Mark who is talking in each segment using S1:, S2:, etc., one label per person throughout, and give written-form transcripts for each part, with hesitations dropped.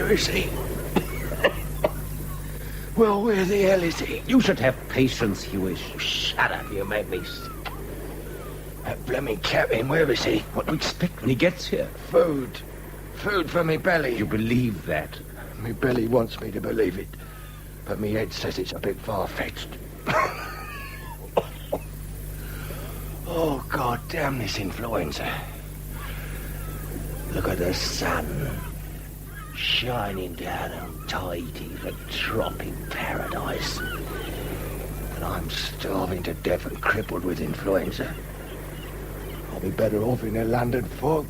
S1: Where is he? Well, where the hell is he?
S2: You should have patience, Huish.
S1: Shut up, you make me sick. That blooming captain, where is he?
S2: What do you expect when he gets here?
S1: Food. Food for me belly.
S2: You believe that?
S1: Me belly wants me to believe it, but me head says it's a bit far-fetched. Oh, God damn this influenza. Look at the sun shining down on Tahiti, the tropic paradise. And I'm starving to death and crippled with influenza. I'll be better off in a London fog.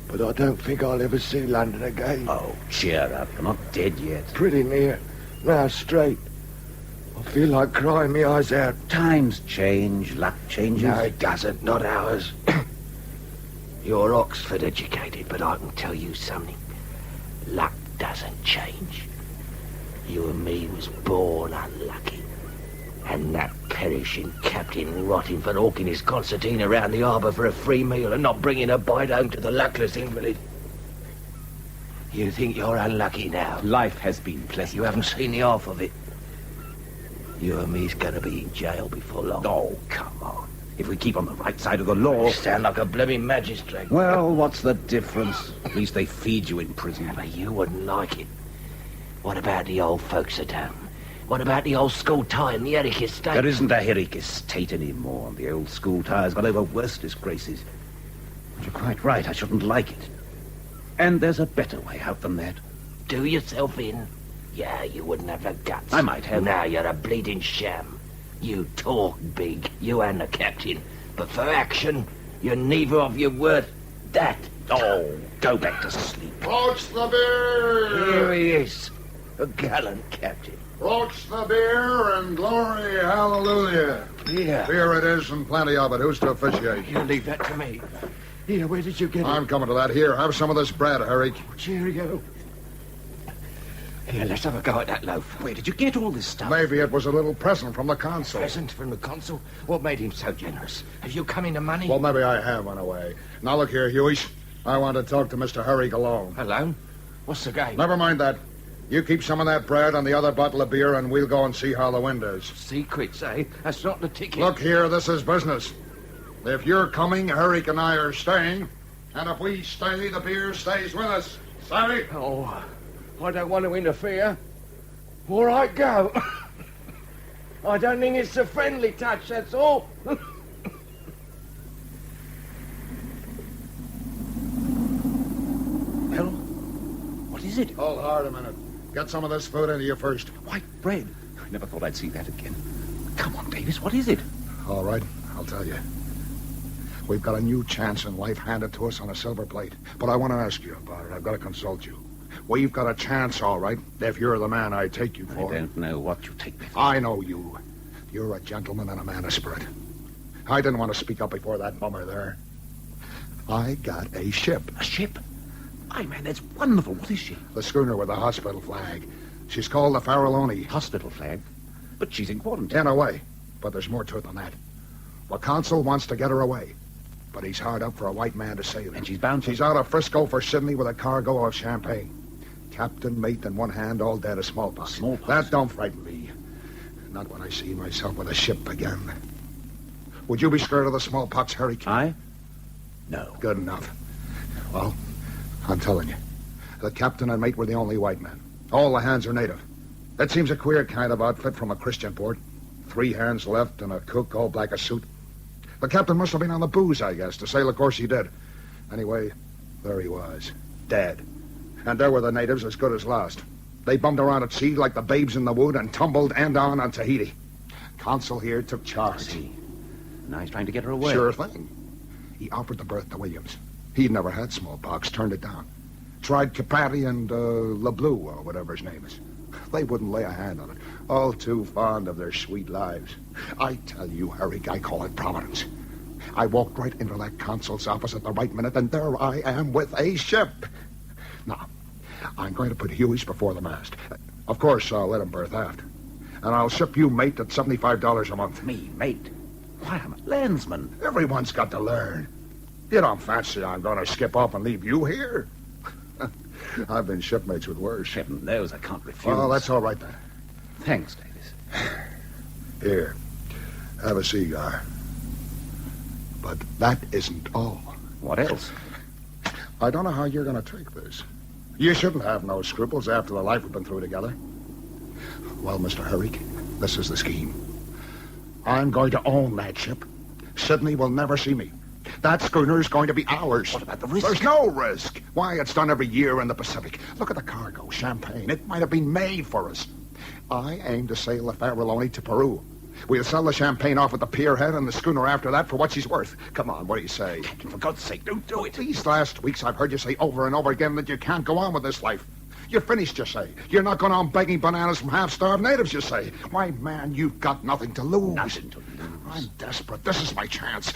S1: But I don't think I'll ever see London again.
S2: Oh, cheer up. You're not dead yet.
S1: Pretty near. Now straight. I feel like crying my eyes out.
S2: Times change, luck changes.
S1: No, it doesn't. Not ours. You're Oxford educated, but I can tell you something. Luck doesn't change. You and me was born unlucky. And that perishing captain rotting for hawking his concertina around the harbour for a free meal and not bringing a bite home to the luckless invalid. You think you're unlucky now?
S2: Life has been pleasant.
S1: You haven't seen the half of it. You and me's gonna be in jail before long.
S2: Oh, come on. If we keep on the right side of the law...
S1: You sound like a blooming magistrate.
S2: Well, what's the difference? At least they feed you in prison.
S1: Yeah, but you wouldn't like it. What about the old folks at home? What about the old school tie and the Herrick estate?
S2: There isn't a Herrick estate anymore. The old school tie's got over worse disgraces. But you're quite right, I shouldn't like it. And there's a better way out than that.
S1: Do yourself in? Yeah, you wouldn't have the guts.
S2: I might have.
S1: Now you're a bleeding sham. You talk big, you and the captain. But for action, you're neither of you worth that.
S2: Oh, go back to sleep.
S3: Broach the beer!
S1: Here he is, a gallant captain.
S3: Broach the beer and glory hallelujah.
S1: Here.
S3: Beer it is and plenty of it. Who's to officiate?
S1: You leave that to me. Here, where did you get it?
S3: I'm coming to that. Here, have some of this bread, Herrick.
S1: Cheerio. Here, let's have a go at that loaf.
S2: Where did you get all this stuff?
S3: Maybe it was a little present from the consul.
S1: Present from the consul? What made him so generous? Have you come into money?
S3: Well, maybe I have, on a way. Now, look here, Huish. I want to talk to Mr. Herrick alone.
S1: Alone? What's the game?
S3: Never mind that. You keep some of that bread and the other bottle of beer, and we'll go and see how the wind is.
S1: Secrets, eh? That's not the ticket.
S3: Look here, this is business. If you're coming, Herrick and I are staying. And if we stay, the beer stays with us. Savvy?
S1: Oh, I don't want to interfere. All right, go. I don't think it's a friendly touch, that's all.
S2: Well, what is it?
S3: Hold hard a minute. Get some of this food into you first.
S2: White bread. I never thought I'd see that again. Come on, Davis, what is it?
S3: All right, I'll tell you. We've got a new chance in life handed to us on a silver plate. But I want to ask you about it. I've got to consult you. We've got a chance, all right, if you're the man I take you for.
S2: I don't know what you take me for.
S3: I know you. You're a gentleman and a man of spirit. I didn't want to speak up before that bummer there. I got a ship.
S2: A ship? Aye, man, that's wonderful. What is she?
S3: The schooner with the hospital flag. She's called the Farallone.
S2: Hospital flag? But she's in quarantine.
S3: In a way. But there's more to it than that. The consul wants to get her away. But he's hard up for a white man to sail her.
S2: And she's bound to...
S3: She's out of Frisco for Sydney with a cargo of champagne. Captain, mate, in one hand, all dead of smallpox.
S2: Smallpox?
S3: That don't frighten me. Not when I see myself with a ship again. Would you be scared of the smallpox, Herrick?
S2: I? No.
S3: Good enough. Well, I'm telling you. The captain and mate were the only white men. All the hands are native. That seems a queer kind of outfit from a Christian port. 3 hands left and a cook all black a suit. The captain must have been on the booze, I guess, to sail the course he did. Anyway, there he was, dead. And there were the natives as good as lost. They bummed around at sea like the babes in the wood and tumbled end on Tahiti. Consul here took charge.
S2: See. Now he's trying to get her away.
S3: Sure thing. He offered the berth to Williams. He'd never had smallpox, turned it down. Tried Capati and LeBlue, or whatever his name is. They wouldn't lay a hand on it. All too fond of their sweet lives. I tell you, Herrick, I call it providence. I walked right into that consul's office at the right minute, and there I am with a ship. Now, I'm going to put Huish before the mast. Of course, I'll let him berth aft. And I'll ship you, mate, at $75 a month.
S2: Me, mate? Why, I'm a landsman.
S3: Everyone's got to learn. You don't fancy I'm going to skip off and leave you here? I've been shipmates with worse.
S2: Heaven knows I can't refuse.
S3: Oh, that's all right then.
S2: Thanks, Davis.
S3: Here, have a cigar. But that isn't all.
S2: What else?
S3: I don't know how you're going to take this. You shouldn't have no scruples after the life we've been through together. Well, Mr. Herrick, this is the scheme. I'm going to own that ship. Sydney will never see me. That schooner is going to be ours.
S2: What about the risk?
S3: There's no risk. Why, it's done every year in the Pacific. Look at the cargo, champagne. It might have been made for us. I aim to sail the Farallone to Peru. We'll sell the champagne off at the pierhead and the schooner after that for what she's worth. Come on, what do you say?
S2: Captain, for God's sake, don't do it.
S3: These last weeks I've heard you say over and over again that you can't go on with this life. You're finished, you say. You're not going on begging bananas from half-starved natives, you say. Why, man, you've got nothing to lose.
S2: Nothing to lose.
S3: I'm desperate. This is my chance.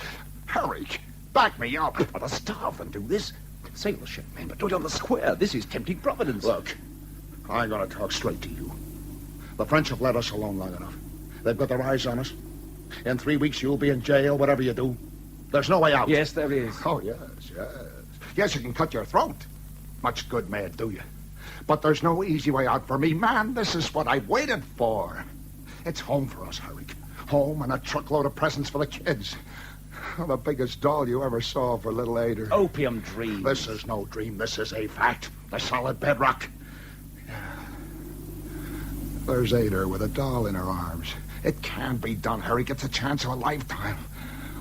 S3: Herrick, back me up.
S2: I'd rather starve than do this. Sail the ship, man, but do it on the square. This is tempting Providence.
S3: Look, I'm going to talk straight to you. The French have let us alone long enough. They've got their eyes on us. In 3 weeks, you'll be in jail, whatever you do. There's no way out.
S2: Yes, there is.
S3: Oh, yes. Yes, you can cut your throat. Much good may it do you. But there's no easy way out for me. Man, this is what I waited for. It's home for us, Herrick. Home and a truckload of presents for the kids. The biggest doll you ever saw for little Ada.
S2: Opium dreams.
S3: This is no dream. This is a fact. The solid bedrock. There's Ada with a doll in her arms. It can be done, Herrick. It's a chance of a lifetime.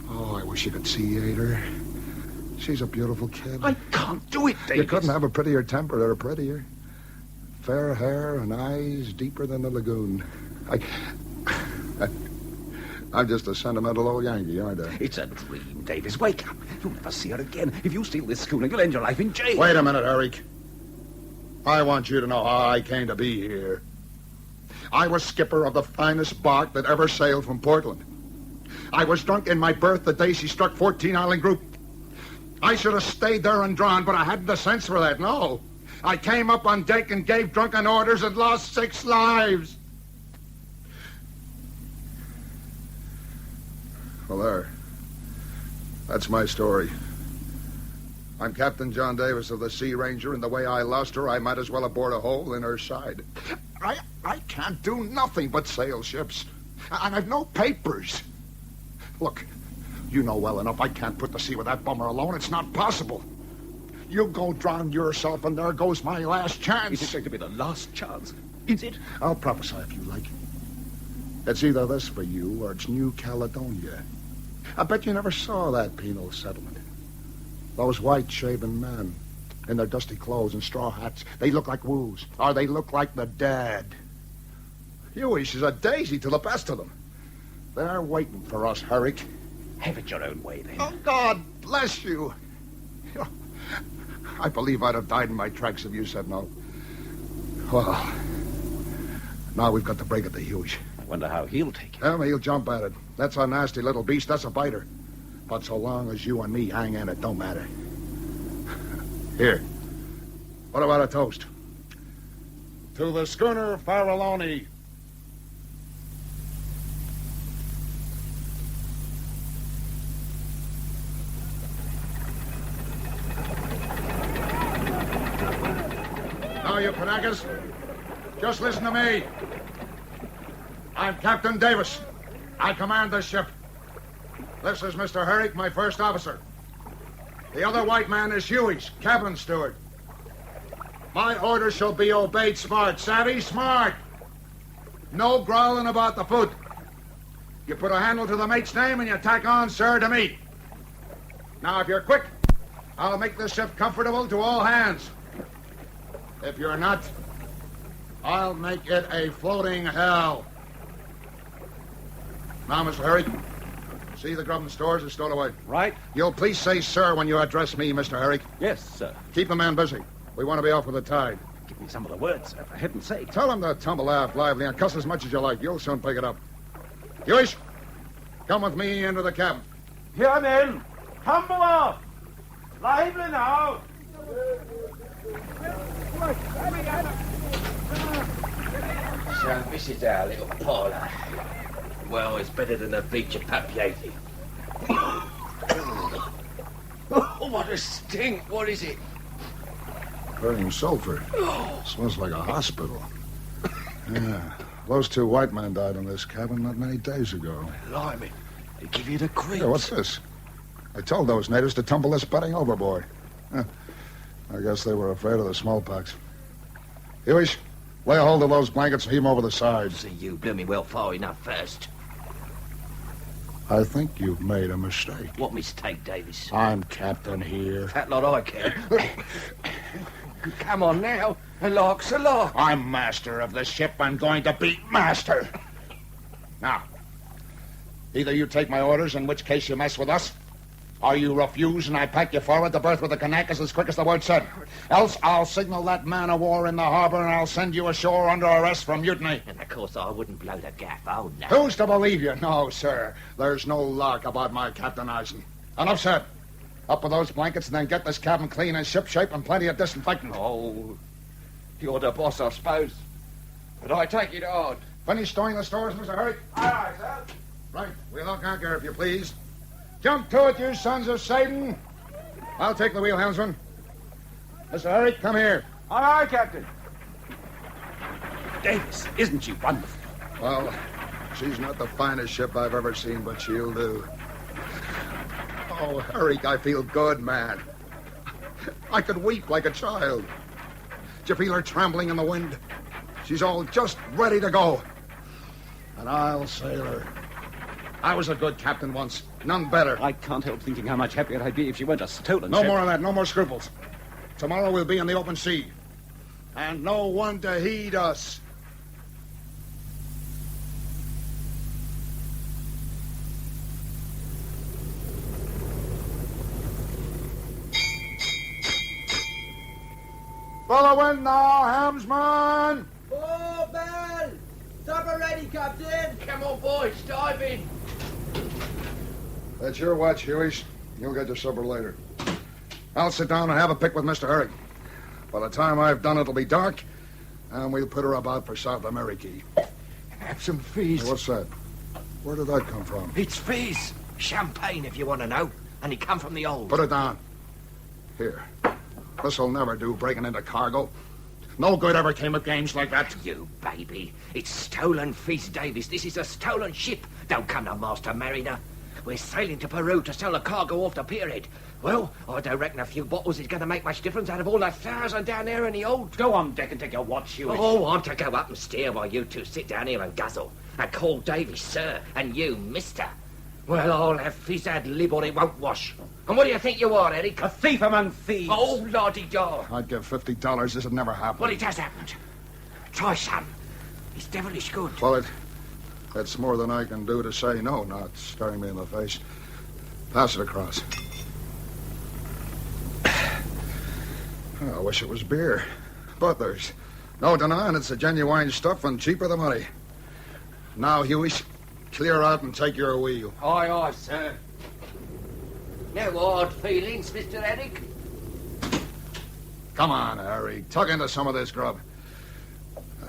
S3: Oh, I wish you could see Ada. She's a beautiful kid.
S2: I can't do it, Davis.
S3: You couldn't have a prettier temper or prettier. Fair hair and eyes deeper than the lagoon. I'm just a sentimental old Yankee, aren't I?
S2: It's a dream, Davis. Wake up. You'll never see her again. If you steal this schooner, you'll end your life in jail.
S3: Wait a minute, Herrick. I want you to know how I came to be here. I was skipper of the finest bark that ever sailed from Portland. I was drunk in my berth the day she struck 14 Island Group. I should have stayed there and drawn, but I hadn't the sense for that, no. I came up on deck and gave drunken orders and lost 6 lives. Well, there. That's my story. I'm Captain John Davis of the Sea Ranger, and the way I lost her, I might as well have bored a hole in her side. I can't do nothing but sail ships. And I've no papers. Look, you know well enough I can't put to sea with that bummer alone. It's not possible. You go drown yourself, and there goes my last chance.
S2: Is it going to be the last chance? Is it?
S3: I'll prophesy if you like. It's either this for you, or it's New Caledonia. I bet you never saw that penal settlement. Those white-shaven men in their dusty clothes and straw hats, they look like wolves, or they look like the dead. Huish is a daisy to the best of them. They're waiting for us, Herrick.
S2: Have it your own way, then.
S3: Oh, God bless you. I believe I'd have died in my tracks if you said no. Well, now we've got to break at the Huish.
S2: I wonder how he'll take it.
S3: He'll jump at it. That's a nasty little beast. That's a biter. But so long as you and me hang in, it don't matter. Here. What about a toast? To the schooner Farallone. Now, you Kanakas, just listen to me. I'm Captain Davis. I command this ship. This is Mr. Herrick, my first officer. The other white man is Huish, cabin steward. My orders shall be obeyed smart. Savvy? Smart. No growling about the food. You put a handle to the mate's name and you tack on, sir, to me. Now, if you're quick, I'll make this ship comfortable to all hands. If you're not, I'll make it a floating hell. Now, Mr. Herrick, see the grub and stores are stowed away.
S2: Right?
S3: You'll please say sir when you address me, Mr. Herrick.
S2: Yes, sir.
S3: Keep the man busy. We want to be off with the tide.
S2: Give me some of the words, sir, for heaven's sake.
S3: Tell him to tumble aft lively and cuss as much as you like. You'll soon pick it up. Huish, come with me into the cabin.
S4: Here, men. Tumble off. Lively now.
S1: So this is our little parlour. Well, it's better than a beach of Papiati. Oh, what a stink. What is it?
S3: Burning sulfur. Smells like a hospital. Yeah. Those 2 white men died in this cabin not many days ago.
S1: Blimey, they give you the creeps.
S3: Hey, what's this? I told those natives to tumble this bedding overboard. Huh. I guess they were afraid of the smallpox. Huish, lay a hold of those blankets and heave them over the sides.
S1: See, you blew me well far enough first.
S3: I think you've made a mistake.
S1: What mistake, Davis?
S3: I'm captain here.
S1: That lot I care. Come on now. A lark's a lark.
S3: I'm master of the ship. I'm going to be master. Now, either you take my orders, in which case you mess with us, or you refuse and I pack you forward the berth with the Kanakas as quick as the word said. Else I'll signal that man of war in the harbor and I'll send you ashore under arrest for mutiny.
S1: And of course I wouldn't blow the gaff. Oh, no.
S3: Who's to believe you? No, sir. There's no lark about my captainizing. Enough said. Up with those blankets and then get this cabin clean and shipshape and plenty of disinfectant.
S1: Oh, you're the boss, I suppose. But I take it hard.
S3: Finish stowing the stores, Mr. Herrick?
S4: Aye, aye, sir.
S3: Right. We'll look anchor, if you please. Jump to it, you sons of Satan. I'll take the wheel, helmsman. Mr. Herrick, come here.
S4: Aye, aye, Captain.
S2: Davis, isn't she wonderful?
S3: Well, she's not the finest ship I've ever seen, but she'll do. Oh, Herrick, I feel good, man. I could weep like a child. Did you feel her trembling in the wind? She's all just ready to go. And I'll sail her. I was a good captain once. None better.
S2: I can't help thinking how much happier I'd be if she weren't a stolen
S3: No
S2: ship.
S3: more of that. No more scruples. Tomorrow we'll be in the open sea. And no one to heed us. Follow in now, helmsman!
S5: Oh, Bell! Supper ready, Captain!
S1: Come on, boys, dive in.
S3: That's your watch, Huish. You'll get your supper later. I'll sit down and have a pick with Mr. Herrick. By the time I've done, it'll be dark, and we'll put her about for South America.
S1: Have some fizz.
S3: Hey, what's that? Where did that come from?
S1: It's fizz. Champagne, if you want to know. And it come from the old.
S3: Put it down. Here. This'll never do, breaking into cargo. No good ever came of games like that.
S1: You baby. It's stolen fizz, Davis. This is a stolen ship. Don't come to Master Mariner. We're sailing to Peru to sell a cargo off the pierhead. Well, I don't reckon a few bottles is going to make much difference out of all that 1,000 down there in the old.
S2: Go on deck and take your watch, Huish.
S1: Oh, I'm to go up and steer while you two sit down here and guzzle. And call Davis sir, and you mister. Well, I'll have fizz ad lib or it won't wash. And what do you think you are, Eric?
S2: A thief among thieves.
S1: Oh, la-di-da.
S3: I'd give $50 this had never happened.
S1: Well, it has happened. Try some. It's devilish good.
S3: Well, that's more than I can do to say no, not staring me in the face. Pass it across. Oh, I wish it was beer. But there's no denying it's the genuine stuff and cheaper the money. Now, Huish, clear out and take your wheel.
S1: Aye, aye, sir. No hard feelings, Mr. Herrick.
S3: Come on, Harry. Tug into some of this grub.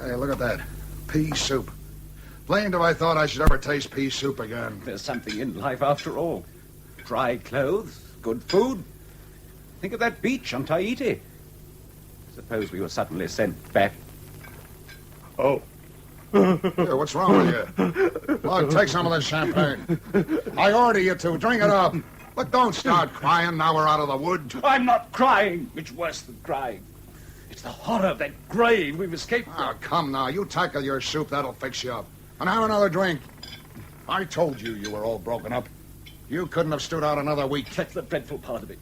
S3: Hey, look at that. Pea soup. Blamed if I thought I should ever taste pea soup again.
S2: There's something in life after all. Dry clothes, good food. Think of that beach on Tahiti. Suppose we were suddenly sent back. Oh.
S3: Here, what's wrong with you? Look, take some of this champagne. I order you to. Drink it up. But don't start crying now we're out of the wood.
S2: I'm not crying. It's worse than crying. It's the horror of that grave we've escaped from.
S3: Oh, come now. You tackle your soup. That'll fix you up. And have another drink. I told you you were all broken up. You couldn't have stood out another week.
S2: That's the dreadful part of it.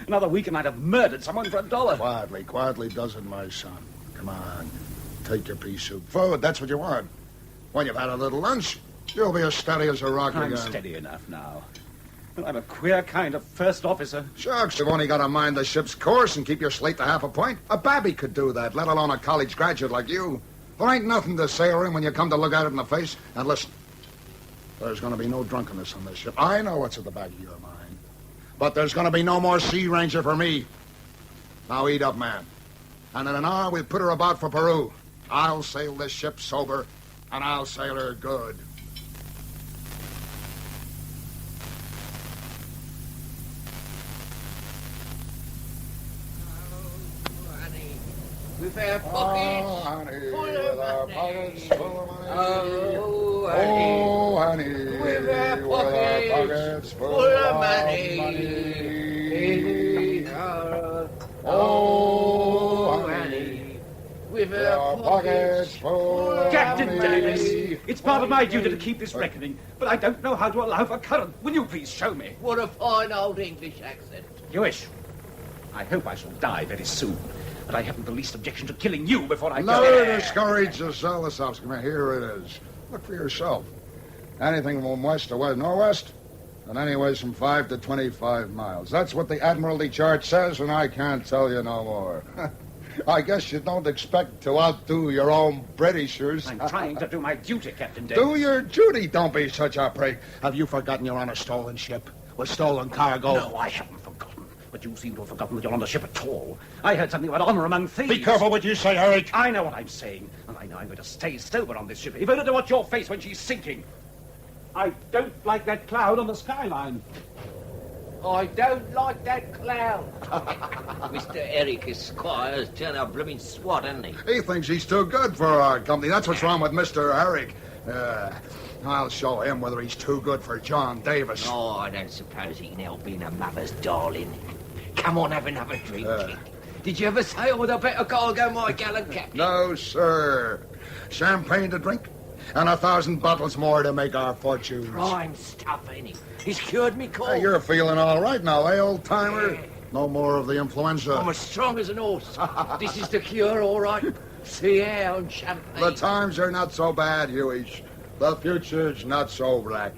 S2: Another week and I'd have murdered someone for $1.
S3: Quietly does it, my son. Come on. Take your pea soup. Food, that's what you want. When you've had a little lunch, you'll be as steady as a rock
S2: I'm
S3: again.
S2: steady enough now. I'm a queer kind of first officer.
S3: Shucks, you've only got to mind the ship's course and keep your slate to half a point. A babby could do that, let alone a college graduate like you. There ain't nothing to say or him when you come to look at it in the face. And listen, there's going to be no drunkenness on this ship. I know what's at the back of your mind. But there's going to be no more Sea Ranger for me. Now eat up, man. And in an hour, we'll put her about for Peru. I'll sail this ship sober, and I'll sail her good.
S1: Oh, honey.
S5: with our pockets
S3: Oh, honey,
S5: full
S3: with
S5: of
S3: our
S5: money.
S3: pockets full of money.
S5: Oh, honey,
S3: Oh, honey,
S5: with our
S3: pockets
S5: full of money.
S3: Oh,
S5: honey, with
S3: our
S5: our
S3: pockets full of
S2: Captain
S3: money.
S2: Davis, it's part of my duty to keep this reckoning, but I don't know how to allow for current. Will you please show me?
S5: What a fine old English accent.
S2: Huish, I hope I shall die very soon, but I haven't the least objection to killing you before I
S3: Never
S2: go.
S3: discourage the Zealosovsky. Here it is. Look for yourself. Anything from west to west, northwest, and anyways from 5 to 25 miles. That's what the Admiralty chart says, and I can't tell you no more. I guess you don't expect to outdo your own Britishers.
S2: I'm trying to do my duty, Captain Davis.
S3: Do your duty. Don't be such a prig. Have you forgotten you're on a stolen ship with stolen cargo?
S2: No, I haven't forgotten. But you seem to have forgotten that you're on the ship at all. I heard something about honor among thieves.
S3: Be careful what you say, Herrick.
S2: I know what I'm saying, and I know I'm going to stay sober on this ship, if only to watch your face when she's sinking. I don't like that cloud on the skyline.
S5: I don't like that cloud. Mr. Herrick, Esquire, has turned a blooming swat, hasn't he?
S3: He thinks he's too good for our company. That's what's wrong with Mr. Herrick. I'll show him whether he's too good for John Davis.
S5: Oh, I don't suppose he can help being a mother's darling. Come on, have another drink, kid. Did you ever sail with a better cargo, my gallant captain?
S3: No, sir. Champagne to drink, and 1,000 bottles more to make our fortunes.
S5: Prime stuff, ain't he? He's cured me cold.
S3: Hey, you're feeling all right now, eh, old-timer? No more of the influenza.
S5: I'm as strong as an horse. This is the cure, all right. Sea air and champagne.
S3: The times are not so bad, Huish. The future's not so black.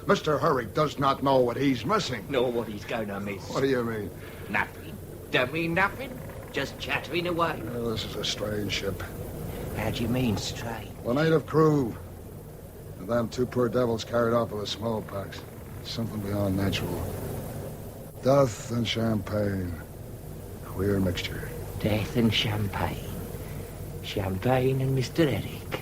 S3: Mr. Herrick does not know what he's missing.
S5: Know what he's going to miss.
S3: What do you mean?
S5: Nothing. Don't mean nothing. Just chattering away.
S3: Well, this is a strange ship.
S5: How do you mean, strange?
S3: The native crew. And them two poor devils carried off with a smallpox. Something beyond natural. Death and champagne. Queer mixture.
S5: Death and champagne. Champagne and Mr. Herrick.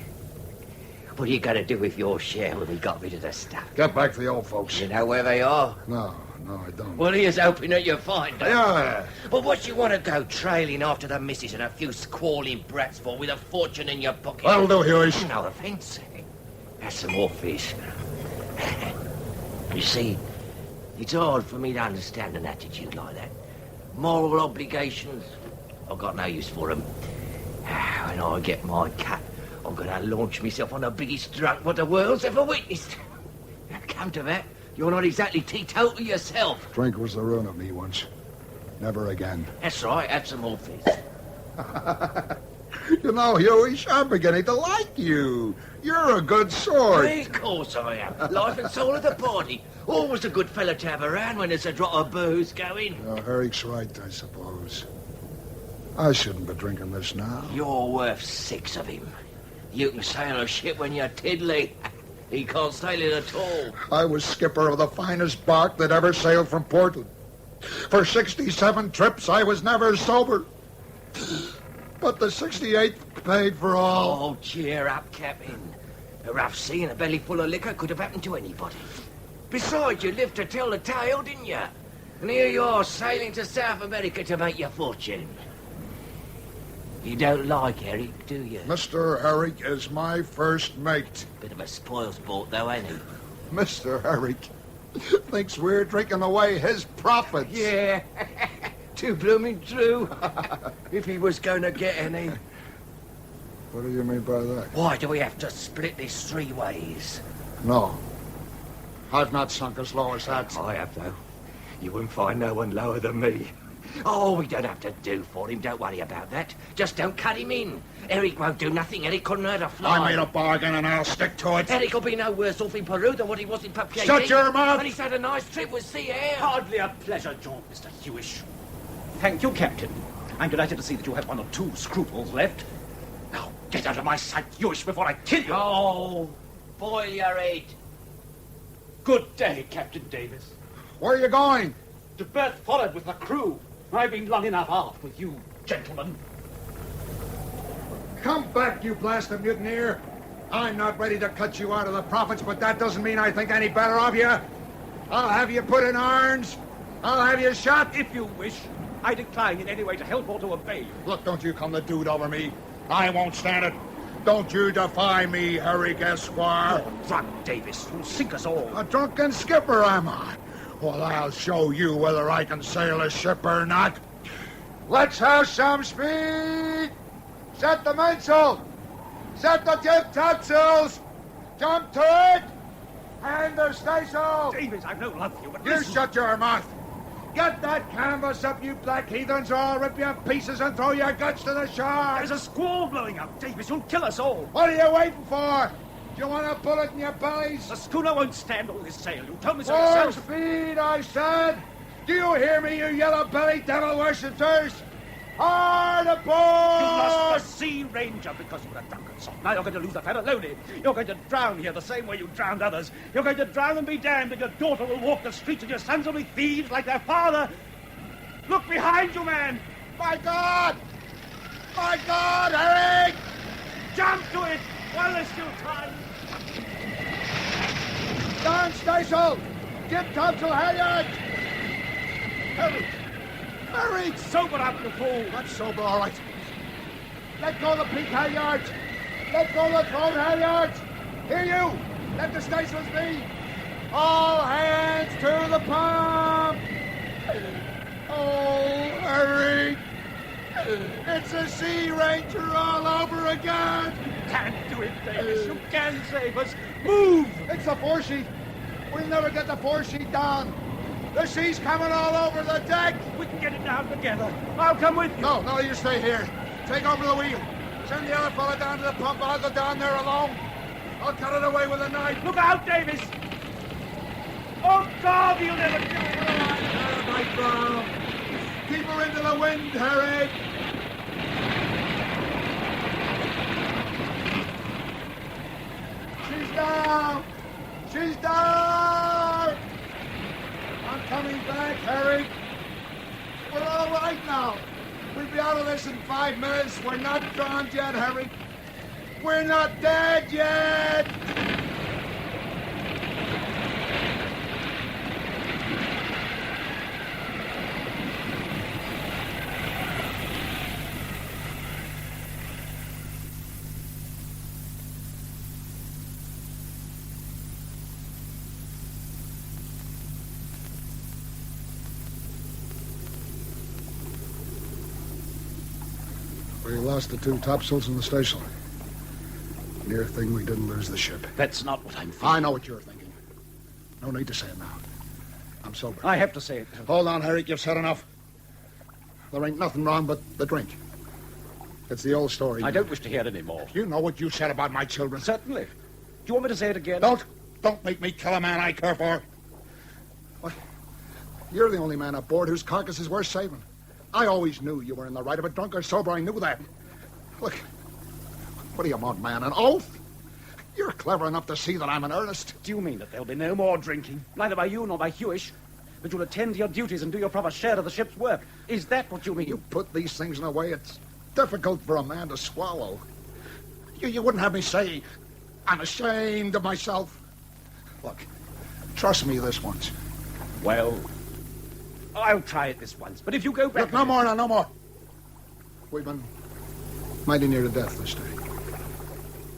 S5: What are you going to do with your share when we got rid of the stuff?
S3: Get back to the old folks.
S5: You know where they are?
S3: No, I don't.
S5: Well, here's hoping that you'll find them.
S3: Yeah.
S5: But what you want to go trailing after the missus and a few squalling brats for with a fortune in your pocket?
S3: That'll do, Huish.
S5: No offence. That's some more fish. You see, it's hard for me to understand an attitude like that. Moral obligations, I've got no use for them. When I get my cut, I'm going to launch myself on the biggest drunk what the world's ever witnessed. Come to that, you're not exactly teetotal yourself.
S3: Drink was the ruin of me once. Never again.
S5: That's right, have some more fish.
S3: You know, Huish, I'm beginning to like you. You're a good sort.
S5: Of course I am. Life and soul of the party. Always a good fella to have around when there's a drop of booze going.
S3: Herrick's right, I suppose. I shouldn't be drinking this now.
S5: You're worth 6 of him. You can sail a ship when you're tiddly. He can't sail it at all.
S3: I was skipper of the finest bark that ever sailed from Portland. For 67 trips, I was never sober. But the 68th paid for all.
S5: Oh, cheer up, Captain. A rough sea and a belly full of liquor could have happened to anybody. Besides, you lived to tell the tale, didn't you? And here you are, sailing to South America to make your fortune. You don't like Herrick, do you?
S3: Mr. Herrick is my first mate.
S5: Bit of a spoilsport, though, ain't he?
S3: Mr. Herrick thinks we're drinking away his profits.
S5: Yeah, too blooming true. If he was going to get any.
S3: What do you mean by that?
S5: Why do we have to split this 3 ways?
S3: No. I've not sunk as low as that.
S1: I have, though. You wouldn't find no one lower than me.
S5: Oh, we don't have to do for him. Don't worry about that. Just don't cut him in. Herrick won't do nothing. Herrick couldn't hurt a fly.
S3: I made a bargain and I'll stick to it.
S5: Herrick will be no worse off in Peru than what he was in Papua.
S3: Shut your mouth!
S5: And he's had a nice trip with sea air.
S2: Hardly a pleasure jaunt, Mr. Huish. Thank you, Captain. I'm delighted to see that you have 1 or 2 scruples left. Now, get out of my sight, Huish, before I kill you.
S5: Oh, boil your head.
S2: Good day, Captain Davis.
S3: Where are you going?
S2: To berth forward with the crew. I've been long enough aft with you, gentlemen.
S3: Come back, you blasted mutineer. I'm not ready to cut you out of the profits, but that doesn't mean I think any better of you. I'll have you put in irons. I'll have you shot.
S2: If you wish. I decline in any way to help or to obey you.
S3: Look, don't you come the dude over me. I won't stand it. Don't you defy me, Herrick Esquire.
S2: You're drunk, Davis. You'll sink us all.
S3: A drunken skipper, am I? Well, I'll show you whether I can sail a ship or not. Let's have some speed. Set the mainsail. Set the tip topsails. Jump to it. And the staysail.
S2: Davis, I've no love for you, but
S3: You
S2: listen.
S3: shut your mouth. Get that canvas up, you black heathens, or I'll rip you in pieces and throw your guts to the sharks.
S2: There's a squall blowing up, Davis. You'll kill us all.
S3: What are you waiting for? Do you want a bullet in your bellies?
S2: The schooner won't stand all this sail. You told me so
S3: More
S2: yourself.
S3: speed, I said. Do you hear me, you yellow-bellied devil worshippers? Hard
S2: You
S3: aboard!
S2: lost the Sea Ranger because you were a drunken sot. Now you're going to lose the Farallone. You're going to drown here the same way you drowned others. You're going to drown and be damned, and your daughter will walk the streets, and your sons will be thieves like their father. Look behind you, man.
S3: My God! My God, Herrick!
S2: Jump to it while there's still time.
S3: Down staysail! Get topsail halyard!
S2: Hurry.
S3: Hurry!
S2: Sober up, you fool.
S3: That's sober, all right. Let go the peak halyards! Let go the throat halyards! Here you! Let the staysails be! All hands to the pump! Oh, Herrick! It's a Sea Ranger all over again!
S2: You can't do it, Davis. You can save us. Move!
S3: It's the foresheet! We'll never get the foresheet down! The sea's coming all over the deck!
S2: We can get it down together. I'll come with you.
S3: No, you stay here. Take over the wheel. Send the other fella down to the pump. I'll go down there alone. I'll cut it away with a knife.
S2: Look out, Davis. Oh, God, you'll never do it.
S3: My girl. Keep her into the wind, Herrick. She's down. She's down. I'm coming back, Herrick. We're all right now. We'll be out of this in 5 minutes. We're not drowned yet, Herrick. We're not dead yet. We lost the 2 topsails in the staysail. Near thing we didn't lose the ship.
S2: That's not what I'm thinking.
S3: I know what you're thinking. No need to say it now. I'm sober.
S2: I have to say it.
S3: Hold on, Herrick. You've said enough. There ain't nothing wrong but the drink. It's the old story.
S2: I don't wish to hear any more.
S3: You know what you said about my children.
S2: Certainly. Do you want me to say it again?
S3: Don't make me kill a man I care for. What? You're the only man aboard whose carcass is worth saving. I always knew you were in the right of a drunk or sober. I knew that. Look, what do you want, man? An oath? You're clever enough to see that I'm in earnest.
S2: Do you mean that there'll be no more drinking? Neither by you nor by Huish? That you'll attend to your duties and do your proper share of the ship's work? Is that what you mean?
S3: You put these things in a way it's difficult for a man to swallow. You wouldn't have me say I'm ashamed of myself. Look, trust me this once.
S2: Well, I'll try it this once. But if you go back...
S3: Look, no more now, no more. We've been mighty near to death this day.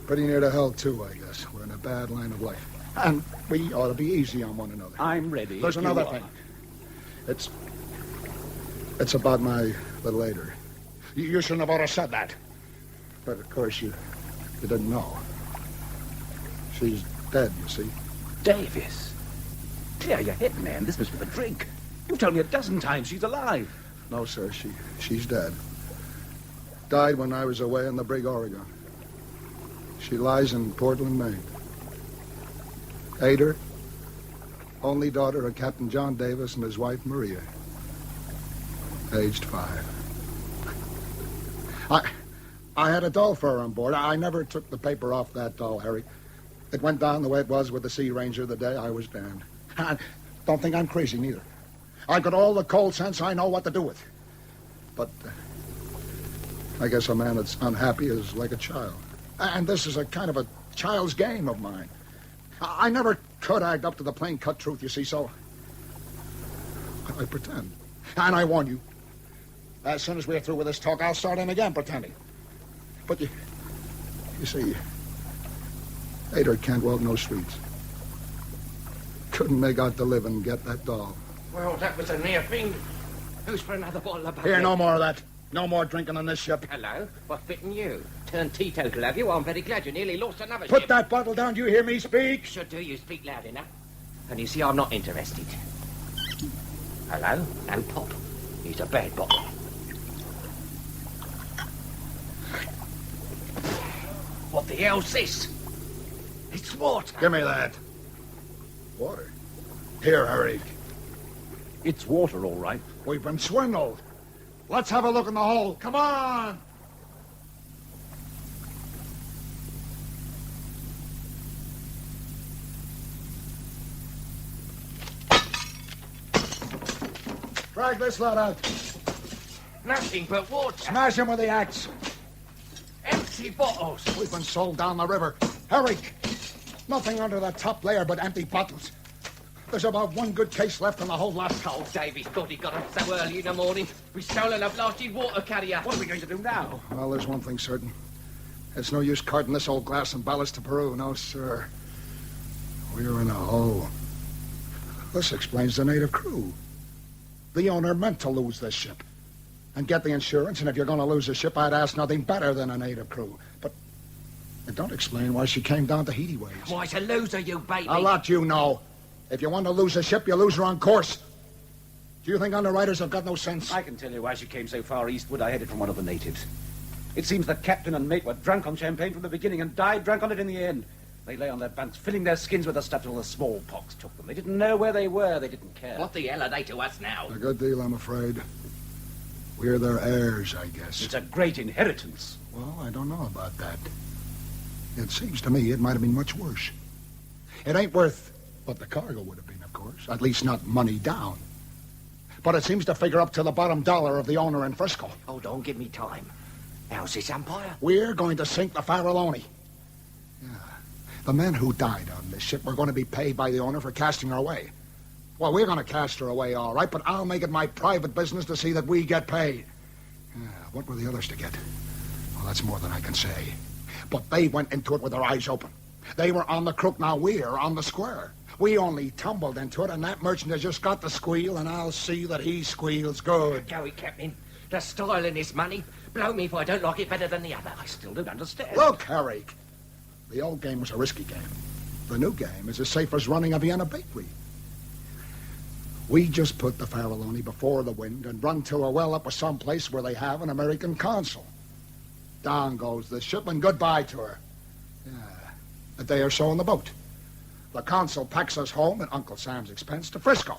S3: Pretty near to hell, too, I guess. We're in a bad line of life. And we ought to be easy on one another.
S2: I'm ready.
S3: There's another thing. It's about my little Ada. You shouldn't have ought to said that. But, of course, you didn't know. She's dead, you see.
S2: Davis. Clear your head, man. This must be the drink. You've told me 12 times she's alive.
S3: No, sir, she's dead. Died when I was away on the brig Oregon. She lies in Portland, Maine. Ada, only daughter of Captain John Davis and his wife Maria. Aged 5. I had a doll for her on board. I never took the paper off that doll, Harry. It went down the way it was with the Sea Ranger the day I was damned. I don't think I'm crazy, neither. I got all the cold sense I know what to do with. But I guess a man that's unhappy is like a child. And this is a kind of a child's game of mine. I never could act up to the plain-cut truth, you see, so I pretend. And I warn you, As soon as we're through with this talk, I'll start in again pretending. But you see, Hader can't walk no streets. Couldn't make out the living and get that doll.
S5: Well, that was a near thing. Who's for another bottle of bubbly?
S3: Here, no more of that. No more drinking on this ship.
S5: Hello? What's fitting you? Turned teetotal, have you? I'm very glad you nearly lost another
S3: Put
S5: ship.
S3: that bottle down. Do you hear me speak?
S5: Should do. You speak loud enough. And you see, I'm not interested. Hello? No pop. He's a bad bottle. What the hell's this? It's water.
S3: Give me that. Water? Here, Herrick.
S2: It's water, all right.
S3: We've been swindled. Let's have a look in the hole. Come on! Drag this lot out.
S5: Nothing but water.
S3: Smash him with the axe.
S5: Empty bottles.
S3: We've been sold down the river. Herrick, nothing under the top layer but empty bottles. There's about one good case left in the whole last cow.
S5: Davy thought he got up so early in the morning. We stolen a blasted water carrier.
S2: What are we going to do now?
S3: Well, there's one thing certain. It's no use carting this old glass and ballast to Peru. No, sir. We're in a hole. This explains the native crew. The owner meant to lose this ship and get the insurance, and if you're going to lose a ship, I'd ask nothing better than a native crew. But it don't explain why she came down Tahiti ways.
S5: Why's a loser, you baby?
S3: A lot you know. If you want to lose a ship, you lose her on course. Do you think underwriters have got no sense?
S2: I can tell you why she came so far eastward. I had it from one of the natives. It seems the captain and mate were drunk on champagne from the beginning and died drunk on it in the end. They lay on their bunks, filling their skins with the stuff till the smallpox took them. They didn't know where they were. They didn't care.
S5: What the hell are they to us now?
S3: A good deal, I'm afraid. We're their heirs, I guess.
S2: It's a great inheritance.
S3: Well, I don't know about that. It seems to me it might have been much worse. It ain't worth what the cargo would have been, of course. At least not money down. But it seems to figure up to the bottom dollar of the owner in Frisco.
S5: Hold on, give me time. How's this umpire?
S3: We're going to sink the Farallone. Yeah. The men who died on this ship were going to be paid by the owner for casting her away. Well, we're going to cast her away, all right, but I'll make it my private business to see that we get paid. Yeah, what were the others to get? Well, that's more than I can say. But they went into it with their eyes open. They were on the crook, now we're on the square. We only tumbled into it, and that merchant has just got the squeal, and I'll see that he squeals good.
S5: Go it, Captain. The style in this money. Blow me if I don't like it better than the other.
S2: I still don't understand.
S3: Look, Herrick, the old game was a risky game. The new game is as safe as running a Vienna bakery. We just put the Farallone before the wind and run to a well up with someplace where they have an American consul. Down goes the ship, and goodbye to her. Yeah, a day or so on the boat. The consul packs us home at Uncle Sam's expense to Frisco.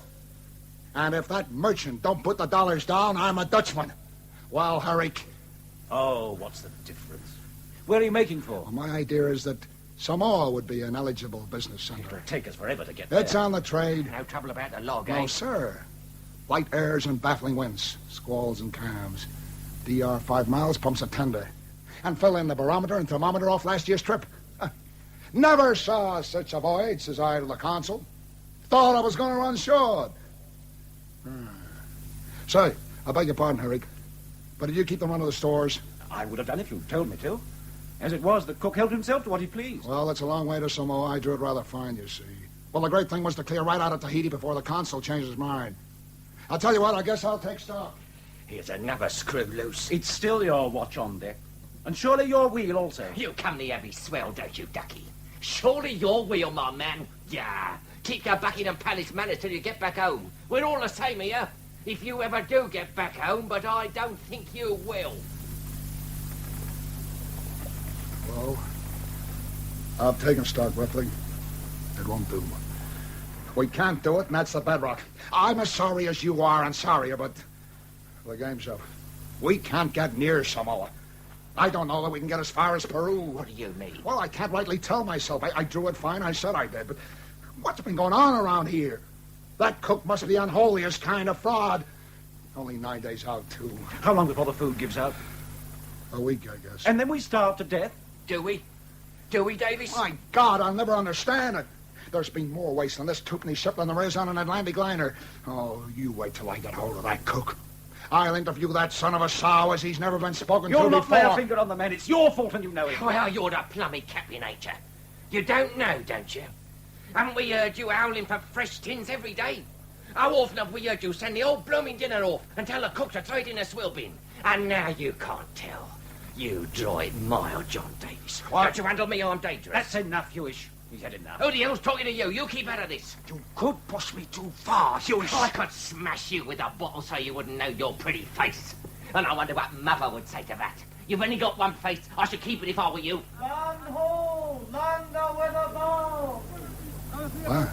S3: And if that merchant don't put the dollars down, I'm a Dutchman. Well, Herrick.
S2: Oh, what's the difference? Where are you making for?
S3: Well, my idea is that Samoa would be an eligible business center.
S2: It'll take us forever to get there.
S3: It's on the trade.
S5: No trouble about the log,
S3: No,
S5: eh?
S3: sir. Light airs and baffling winds, squalls and calms. DR 5 miles pumps a tender. And fill in the barometer and thermometer off last year's trip. Never saw such a voyage, says I to the consul. Thought I was going to run short. Say, I beg your pardon, Herrick, but did you keep them under the stores?
S2: I would have done if you'd told me to. As it was, the cook helped himself to what he pleased.
S3: Well, it's a long way to Samoa. I drew it rather fine, you see. Well, the great thing was to clear right out of Tahiti before the consul changed his mind. I'll tell you what, I guess I'll take stock.
S5: Here's another screw loose.
S2: It's still your watch on deck. And surely your wheel also.
S5: You come the heavy swell, don't you, Ducky? Surely your wheel, my man. Yeah. Keep your Buckingham Palace manners till you get back home. We're all the same here. If you ever do get back home, but I don't think you will.
S3: Well, I've taken stock, Ripley. It won't do. We can't do it, and that's the bedrock. I'm as sorry as you are, and sorrier, but the game's up. We can't get near Samoa. I don't know that we can get as far as Peru.
S5: What do you mean?
S3: Well, I can't rightly tell myself. I drew it fine. I said I did. But what's been going on around here? That cook must be the unholiest kind of fraud. Only 9 days out, too.
S2: How long before the food gives out?
S3: A week, I guess.
S2: And then we starve to death?
S5: Do we? Do we, Davies?
S3: My God, I'll never understand it. There's been more waste on this twopenny ship than there is on an Atlantic liner. Oh, you wait till I get hold of that cook. I'll interview that son of a sow as he's never been spoken to
S2: You'll
S3: before.
S2: not lay a finger on the man. It's your fault and you know it.
S5: Well, you're the plummy Captain Nature. You don't know, don't you? Haven't we heard you howling for fresh tins every day? How often have we heard you send the old blooming dinner off and tell the cook to throw it in a swill bin? And now you can't tell. You draw it mild, John Davis.
S2: What?
S5: Don't you handle me, I'm dangerous.
S2: That's enough, Huish. He's had enough.
S5: Who the hell's talking to you? You keep out of this.
S2: You could push me too far, Huish.
S5: I could smash you with a bottle so you wouldn't know your pretty face. And I wonder what Mother would say to that. You've only got one face. I should keep it if I were you.
S4: Land ho! Land with a bow!
S3: What?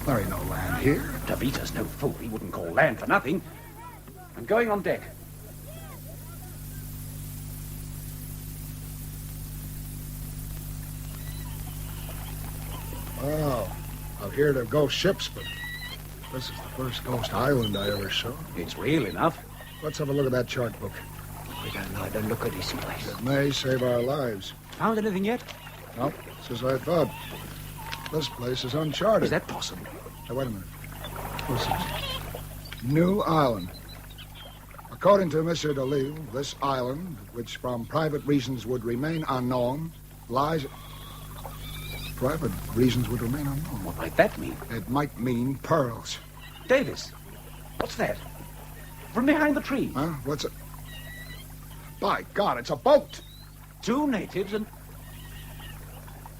S3: There ain't no land here.
S2: Davita's no fool. He wouldn't call land for nothing. I'm going on deck.
S3: Oh, out here there go ships, but this is the first ghost island I ever saw.
S2: It's real enough.
S3: Let's have a look at that chart book.
S1: We don't like the look of this place.
S3: It may save our lives.
S2: Found anything yet?
S3: No, it's as I thought. This place is uncharted.
S2: Is that possible?
S3: Hey, wait a minute. What's this? New Island. According to Monsieur Delisle, this island, which from private reasons would remain unknown, lies... Private reasons would remain unknown.
S2: What might that mean?
S3: It might mean pearls.
S2: Davis, what's that? From behind the trees.
S3: Huh? What's it? By God, it's a boat!
S2: Two natives and...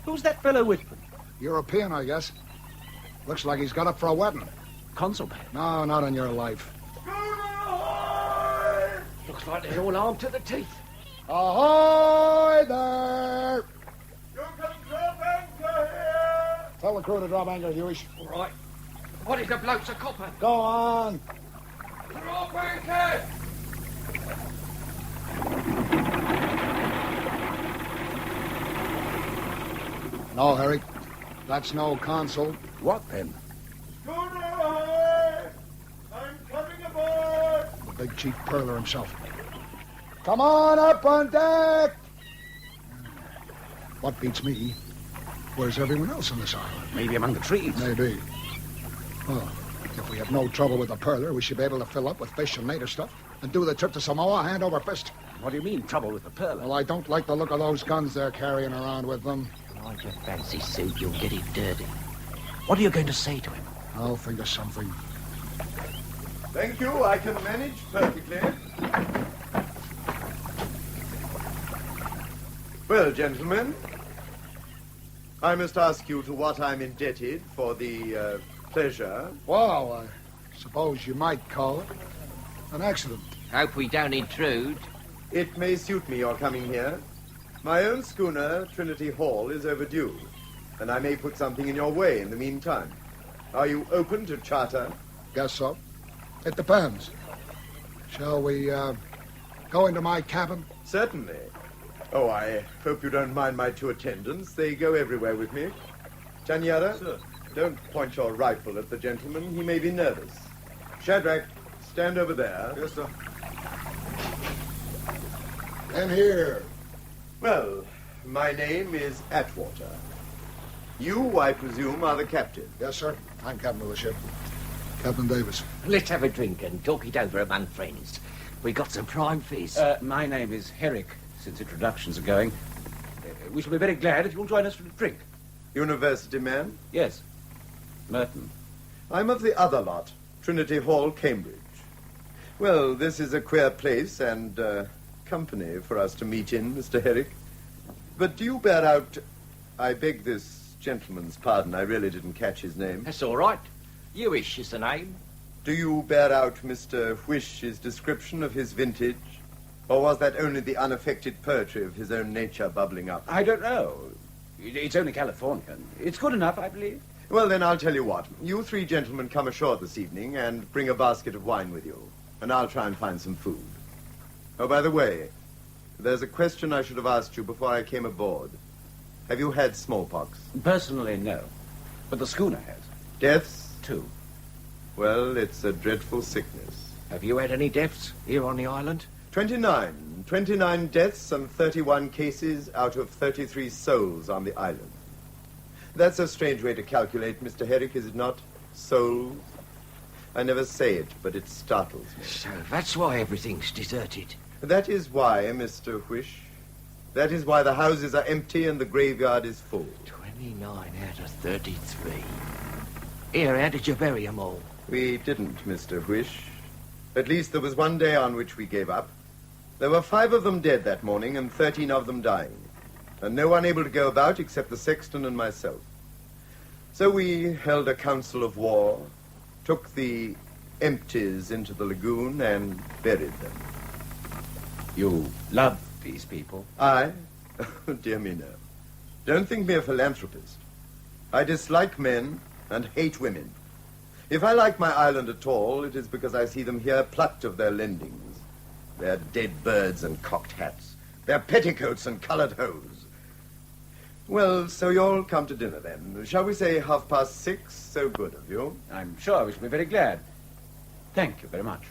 S2: Who's that fellow with them?
S3: European, I guess. Looks like he's got up for a wedding.
S2: Consul man.
S3: No, not in your life.
S5: Looks like they're all armed to the teeth.
S3: Ahoy there!
S4: You can drop anchor here!
S3: Tell the crew to drop anchor, Huish.
S5: All right. What is the bloke's a copper?
S3: Go on.
S5: Drop anchor!
S3: No, Herrick. That's no consul.
S2: What then?
S4: Schooner ahoy! I'm coming aboard!
S3: The big chief pearler himself. Come on up on deck! What beats me, where's everyone else on this island?
S2: Maybe among the trees.
S3: Maybe. Well, if we have no trouble with the pearler, we should be able to fill up with fish and native stuff and do the trip to Samoa hand over fist.
S2: What do you mean, trouble with the pearl?
S3: Well, I don't like the look of those guns they're carrying around with them.
S5: Mind your fancy suit, you'll get it dirty.
S2: What are you going to say to him?
S3: I'll think of something.
S4: Thank you, I can manage perfectly. Well, gentlemen, I must ask you to what I'm indebted for the pleasure.
S3: Well, I suppose you might call it an accident.
S5: Hope we don't intrude.
S4: It may suit me your coming here. My own schooner, Trinity Hall, is overdue, and I may put something in your way in the meantime. Are you open to charter?
S3: Guess so. It depends. Shall we go into my cabin?
S4: Certainly. Oh, I hope you don't mind my two attendants. They go everywhere with me. Tanyara,
S2: Sir.
S4: don't point your rifle at the gentleman. He may be nervous. Shadrach, stand over there.
S3: Yes, sir. And here.
S4: Well, my name is Atwater. You, I presume, are the captain.
S3: Yes, sir. I'm captain of the ship. Captain Davis.
S5: Let's have a drink and talk it over among friends. We got some prime fizz.
S2: My name is Herrick, since introductions are going. We shall be very glad if you'll join us for a drink.
S4: University man?
S2: Yes. Merton.
S4: I'm of the other lot, Trinity Hall, Cambridge. Well, this is a queer place and company for us to meet in, Mr. Herrick. But do you bear out... I beg this gentleman's pardon, I really didn't catch his name.
S5: That's all right. Huish is the name.
S4: Do you bear out Mr. Huish's description of his vintage? Or was that only the unaffected poetry of his own nature bubbling up?
S2: I don't know. It's only Californian. It's good enough, I believe.
S4: Well, then I'll tell you what. You three gentlemen come ashore this evening and bring a basket of wine with you. And I'll try and find some food. Oh, by the way, there's a question I should have asked you before I came aboard. Have you had smallpox?
S2: Personally, no. But the schooner has.
S4: Deaths?
S2: 2.
S4: Well, it's a dreadful sickness.
S5: Have you had any deaths here on the island?
S4: 29. 29 deaths and 31 cases out of 33 souls on the island. That's a strange way to calculate, Mr. Herrick, is it not? Souls? I never say it, but it startles me.
S5: So that's why everything's deserted.
S4: That is why, Mr. Huish. That is why the houses are empty and the graveyard is full.
S5: 29 out of 33. Here, how did you bury 'em all?
S4: We didn't, Mr. Huish. At least there was one day on which we gave up. There were 5 of them dead that morning and 13 of them dying. And no one able to go about except the sexton and myself. So we held a council of war, took the empties into the lagoon and buried them.
S2: You love these people?
S4: I? Oh, dear me, no. Don't think me a philanthropist. I dislike men and hate women. If I like my island at all, it is because I see them here plucked of their lendings. Their dead birds and cocked hats. Their petticoats and coloured hose. Well, so you'll come to dinner then. Shall we say 6:30? So good of you.
S2: I'm sure we shall be very glad. Thank you very much.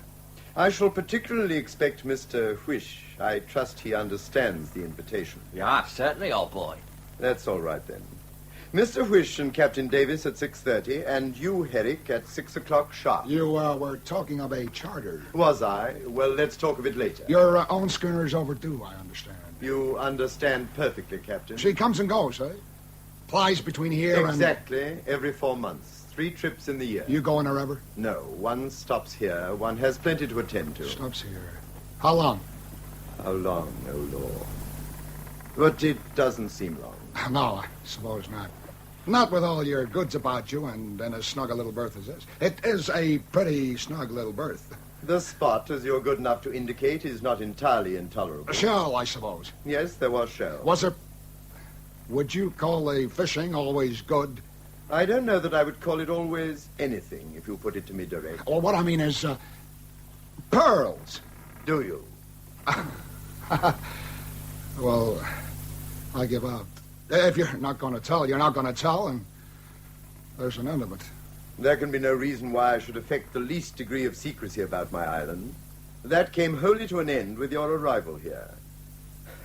S4: I shall particularly expect Mr. Huish. I trust he understands the invitation.
S5: Yeah, certainly, old boy.
S4: That's all right then. Mr. Huish and Captain Davis at 6:30, and you, Herrick, at 6 o'clock sharp.
S3: You were talking of a charter.
S4: Was I? Well, let's talk of it later.
S3: Your own schooner is overdue, I understand.
S4: You understand perfectly, Captain.
S3: She comes and goes, eh? Plies between here
S4: Exactly, every 4 months. 3 trips in the year.
S3: You going there ever?
S4: No, one stops here. One has plenty to attend to.
S3: Stops here. How long?
S4: How long, oh Lord. But it doesn't seem long.
S3: No, I suppose not. Not with all your goods about you and in as snug a little berth as this. It is a pretty snug little berth.
S4: The spot, as you're good enough to indicate, is not entirely intolerable.
S3: A shell, I suppose.
S4: Yes, there was shell.
S3: Was there... Would you call the fishing always good?
S4: I don't know that I would call it always anything, if you put it to me direct.
S3: Well, what I mean is, pearls.
S4: Do you?
S3: Well, I give up. If you're not going to tell, you're not going to tell, and there's an end of it.
S4: There can be no reason why I should affect the least degree of secrecy about my island. That came wholly to an end with your arrival here.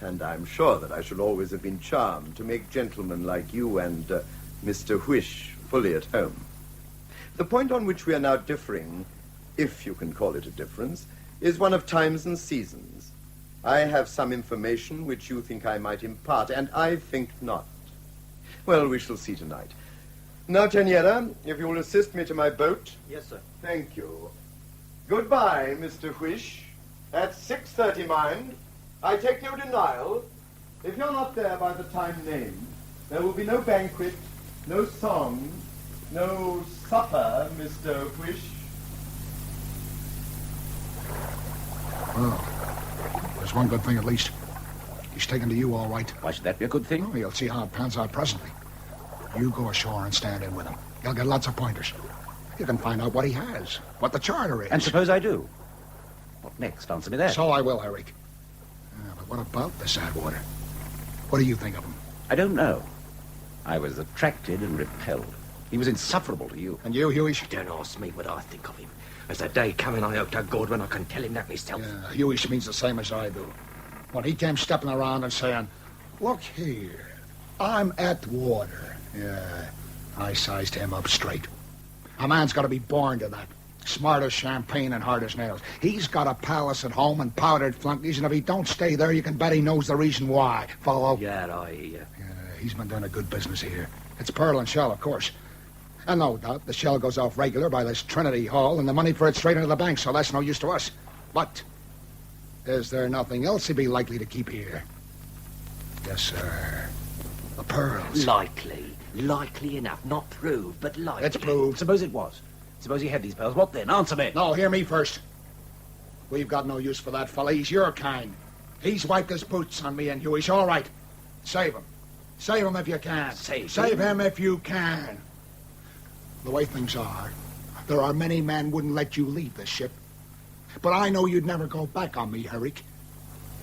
S4: And I'm sure that I should always have been charmed to make gentlemen like you and Mr. Huish fully at home. The point on which we are now differing, if you can call it a difference, is one of times and seasons. I have some information which you think I might impart, and I think not. Well, we shall see tonight. Now, Teniera, if you will assist me to my boat.
S2: Yes, sir.
S4: Thank you. Goodbye, Mr. Huish. At 6:30, mind. I take no denial. If you're not there by the time named, there will be no banquet, no song, no supper, Mr. Huish.
S3: Well, there's one good thing at least. He's taken to you all right.
S2: Why should that be a good thing?
S3: Well, you'll see how it pans out presently. You go ashore and stand in with him. You'll get lots of pointers. You can find out what he has, what the charter is.
S2: And suppose I do? What next? Answer me that.
S3: So I will, Herrick. But what about the Sadwater? What do you think of him?
S2: I don't know. I was attracted and repelled. He was insufferable to you.
S3: And you, Huish?
S5: Don't ask me what I think of him. As the day coming, I hope to God when I can tell him that myself.
S3: Yeah, Huish means the same as I do. When he came stepping around and saying, "Look here, I'm at water." Yeah, I sized him up straight. A man's got to be born to that. Smart as champagne and hard as nails. He's got a palace at home and powdered flunkies, and if he don't stay there, you can bet he knows the reason why. Follow?
S5: Yeah, I hear you.
S3: Yeah, he's been doing a good business here. It's pearl and shell, of course. And no doubt, the shell goes off regular by this Trinity Hall, and the money for it straight into the bank, so that's no use to us. But is there nothing else he'd be likely to keep here? Yes, sir. The pearls.
S5: Likely. Likely enough. Not proved, but likely.
S3: It's proved.
S2: Suppose it was. Suppose he had these pearls. What then? Answer me.
S3: No, hear me first. We've got no use for that fella. He's your kind. He's wiped his boots on me and Huish. All right. Save him. Save him if you can. Save him if you can. The way things are, there are many men wouldn't let you leave this ship. But I know you'd never go back on me, Herrick.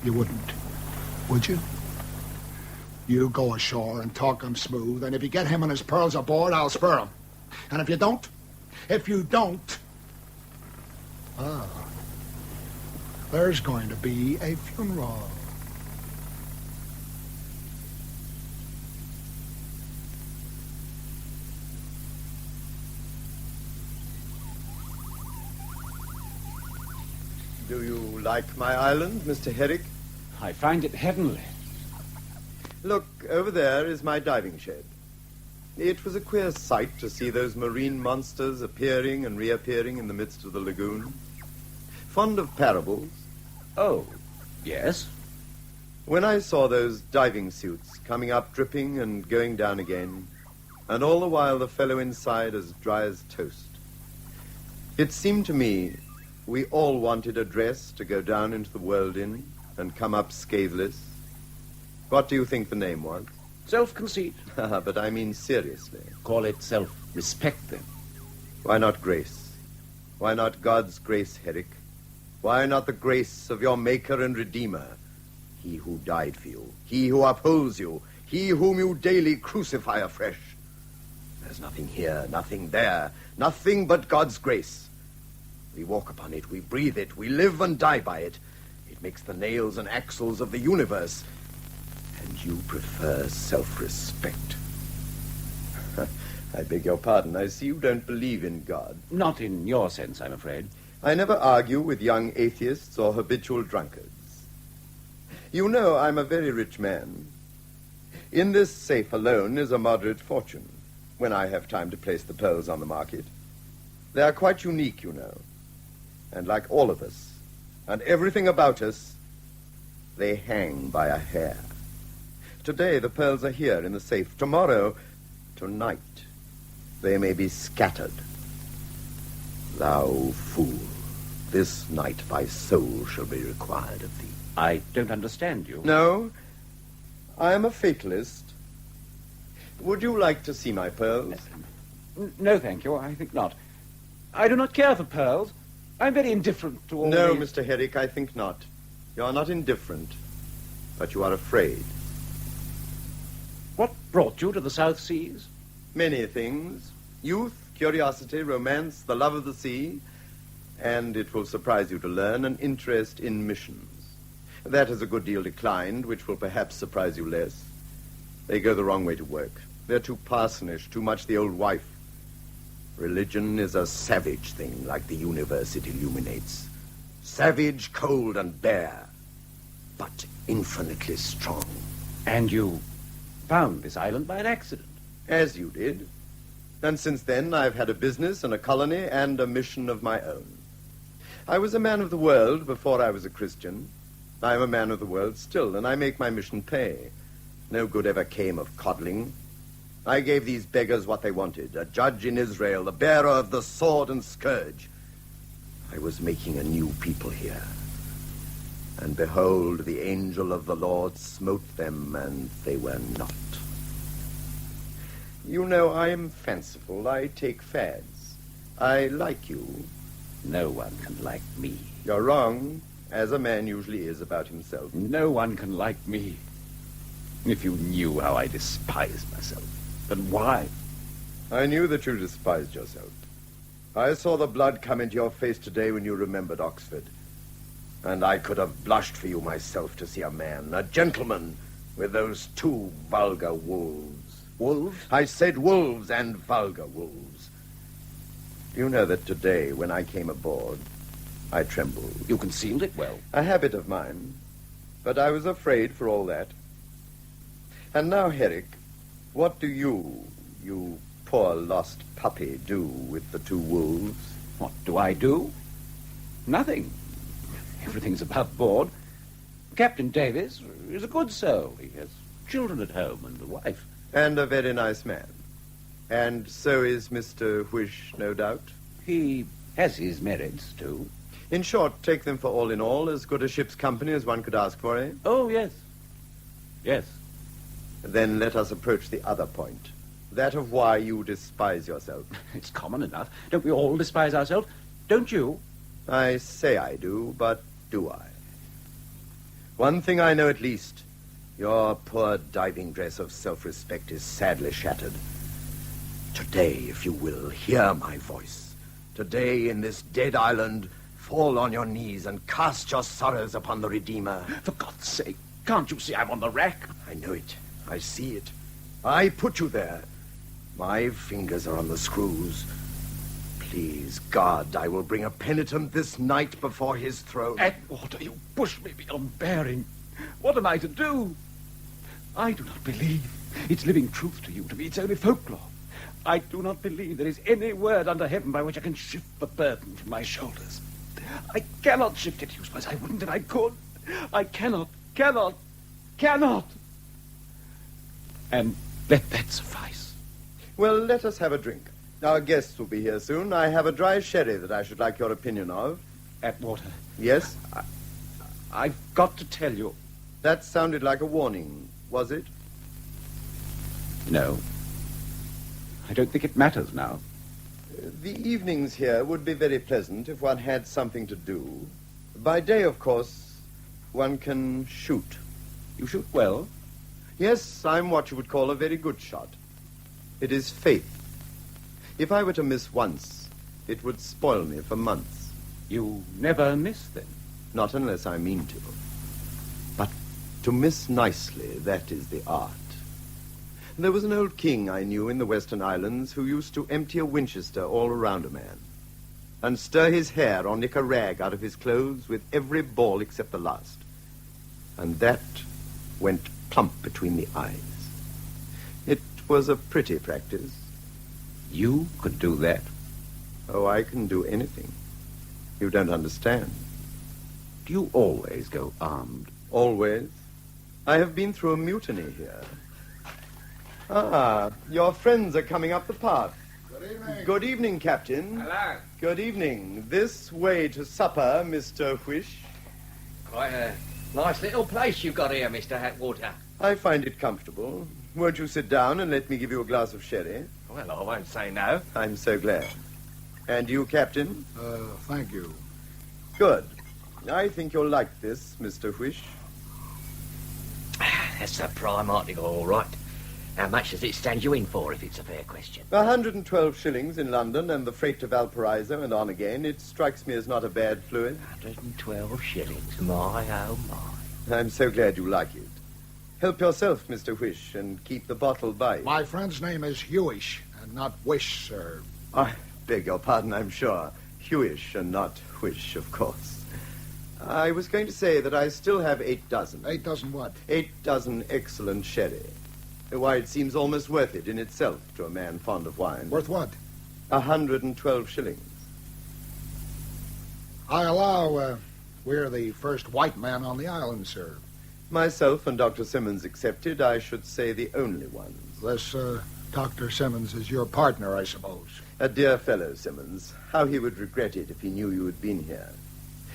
S3: You wouldn't, would you? You go ashore and talk him smooth, and if you get him and his pearls aboard, I'll spur him. And if you don't, there's going to be a funeral.
S4: Do you like my island, Mr. Herrick?
S2: I find it heavenly.
S4: Look, over there is my diving shed. It was a queer sight to see those marine monsters appearing and reappearing in the midst of the lagoon. Fond of parables?
S2: Oh, yes.
S4: When I saw those diving suits coming up dripping and going down again, and all the while the fellow inside as dry as toast, it seemed to me we all wanted a dress to go down into the world in and come up scatheless. What do you think the name was?
S2: Self-conceit.
S4: But I mean seriously.
S2: Call it self-respect, then.
S4: Why not grace? Why not God's grace, Herrick? Why not the grace of your Maker and Redeemer? He who died for you, he who upholds you, he whom you daily crucify afresh. There's nothing here, nothing there, nothing but God's grace. We walk upon it, we breathe it, we live and die by it. It makes the nails and axles of the universe. And you prefer self-respect. I beg your pardon. I see you don't believe in God.
S2: Not in your sense, I'm afraid.
S4: I never argue with young atheists or habitual drunkards. You know I'm a very rich man. In this safe alone is a moderate fortune, when I have time to place the pearls on the market. They are quite unique, you know. And like all of us, and everything about us, they hang by a hair. Today the pearls are here in the safe. Tomorrow, tonight, they may be scattered. Thou fool, this night thy soul shall be required of thee.
S2: I don't understand you.
S4: No, I am a fatalist. Would you like to see my pearls?
S2: No, thank you. I think not. I do not care for pearls. I'm very indifferent to all
S4: No,
S2: these...
S4: Mr. Herrick, I think not. You are not indifferent, but you are afraid.
S2: What brought you to the South Seas?
S4: Many things. Youth, curiosity, romance, the love of the sea, and it will surprise you to learn, an interest in missions. That has a good deal declined, which will perhaps surprise you less. They go the wrong way to work. They're too parsonish, too much the old wife. Religion is a savage thing, like the universe it illuminates. Savage, cold, and bare, but infinitely strong.
S2: And you found this island by an accident?
S4: As you did. And since then, I've had a business and a colony and a mission of my own. I was a man of the world before I was a Christian. I am a man of the world still, and I make my mission pay. No good ever came of coddling. I gave these beggars what they wanted, a judge in Israel, the bearer of the sword and scourge. I was making a new people here. And behold, the angel of the Lord smote them, and they were not. You know, I am fanciful. I take fads. I like you.
S2: No one can like me.
S4: You're wrong, as a man usually is about himself.
S2: No one can like me. If you knew how I despise myself. And why?
S4: I knew that you despised yourself. I saw the blood come into your face today when you remembered Oxford. And I could have blushed for you myself to see a man, a gentleman, with those two vulgar wolves.
S2: Wolves?
S4: I said wolves and vulgar wolves. Do you know that today, when I came aboard, I trembled?
S2: You concealed it well.
S4: A habit of mine. But I was afraid for all that. And now, Herrick, what do you poor lost puppy, do with the two wolves?
S2: What do I do? Nothing. Everything's above board. Captain Davis is a good soul. He has children at home and a wife.
S4: And a very nice man. And so is Mr. Huish, no doubt.
S2: He has his merits, too.
S4: In short, take them for all in all, as good a ship's company as one could ask for, eh?
S2: Oh, yes. Yes.
S4: Then let us approach the other point. That of why you despise yourself.
S2: It's common enough. Don't we all despise ourselves? Don't you?
S4: I say I do, but do I? One thing I know at least. Your poor diving dress of self-respect is sadly shattered. Today, if you will, hear my voice. Today, in this dead island, fall on your knees and cast your sorrows upon the Redeemer.
S2: For God's sake, can't you see I'm on the rack?
S4: I know it. I see it. I put you there. My fingers are on the screws. Please, God, I will bring a penitent this night before his throne.
S2: Atwater, you push me beyond bearing. What am I to do? I do not believe it's living truth to you. To me, it's only folklore. I do not believe there is any word under heaven by which I can shift the burden from my shoulders. I cannot shift it, Huish. I wouldn't if I could. I cannot. And let that suffice.
S4: Well, let us have a drink. Our guests will be here soon. I have a dry sherry that I should like your opinion of.
S2: Atwater.
S4: Yes?
S2: I've got to tell you.
S4: That sounded like a warning, was it?
S2: No. I don't think it matters now.
S4: The evenings here would be very pleasant if one had something to do. By day, of course, one can shoot.
S2: You shoot well?
S4: Yes, I'm what you would call a very good shot. It is faith. If I were to miss once, it would spoil me for months.
S2: You never miss, then?
S4: Not unless I mean to. But to miss nicely, that is the art. There was an old king I knew in the Western Islands who used to empty a Winchester all around a man and stir his hair or nick a rag out of his clothes with every ball except the last. And that went plump between the eyes. It was a pretty practice.
S2: You could do that?
S4: Oh, I can do anything. You don't understand.
S2: Do you always go armed?
S4: Always. I have been through a mutiny here. Ah, your friends are coming up the path.
S3: Good evening.
S4: Good evening, Captain.
S5: Hello.
S4: Good evening. This way to supper, Mr. Huish.
S5: Quite a nice little place you've got here, Mr. Atwater.
S4: I find it comfortable. Won't you sit down and let me give you a glass of sherry?
S5: Well, I won't say no.
S4: I'm so glad. And you, Captain?
S3: Thank you.
S4: Good. I think you'll like this, Mr. Huish.
S5: That's a prime article, all right. How much does it stand you in for, if it's a fair question?
S4: 112 shillings in London and the freight to Valparaiso and on again. It strikes me as not a bad fluid.
S5: 112 shillings. My, oh, my.
S4: I'm so glad you like it. Help yourself, Mr. Huish, and keep the bottle by you.
S3: My friend's name is Huish, and not Wish, sir.
S4: I beg your pardon, I'm sure. Huish and not Huish, of course. I was going to say that I still have 8 dozen.
S3: 8 dozen what?
S4: 8 dozen excellent sherry. Why, it seems almost worth it in itself to a man fond of wine.
S3: Worth what?
S4: 112 shillings.
S3: I allow we're the first white man on the island, sir.
S4: Myself and Dr. Simmons excepted, I should say the only ones.
S3: This, Dr. Simmons is your partner, I suppose.
S4: A dear fellow, Simmons. How he would regret it if he knew you had been here.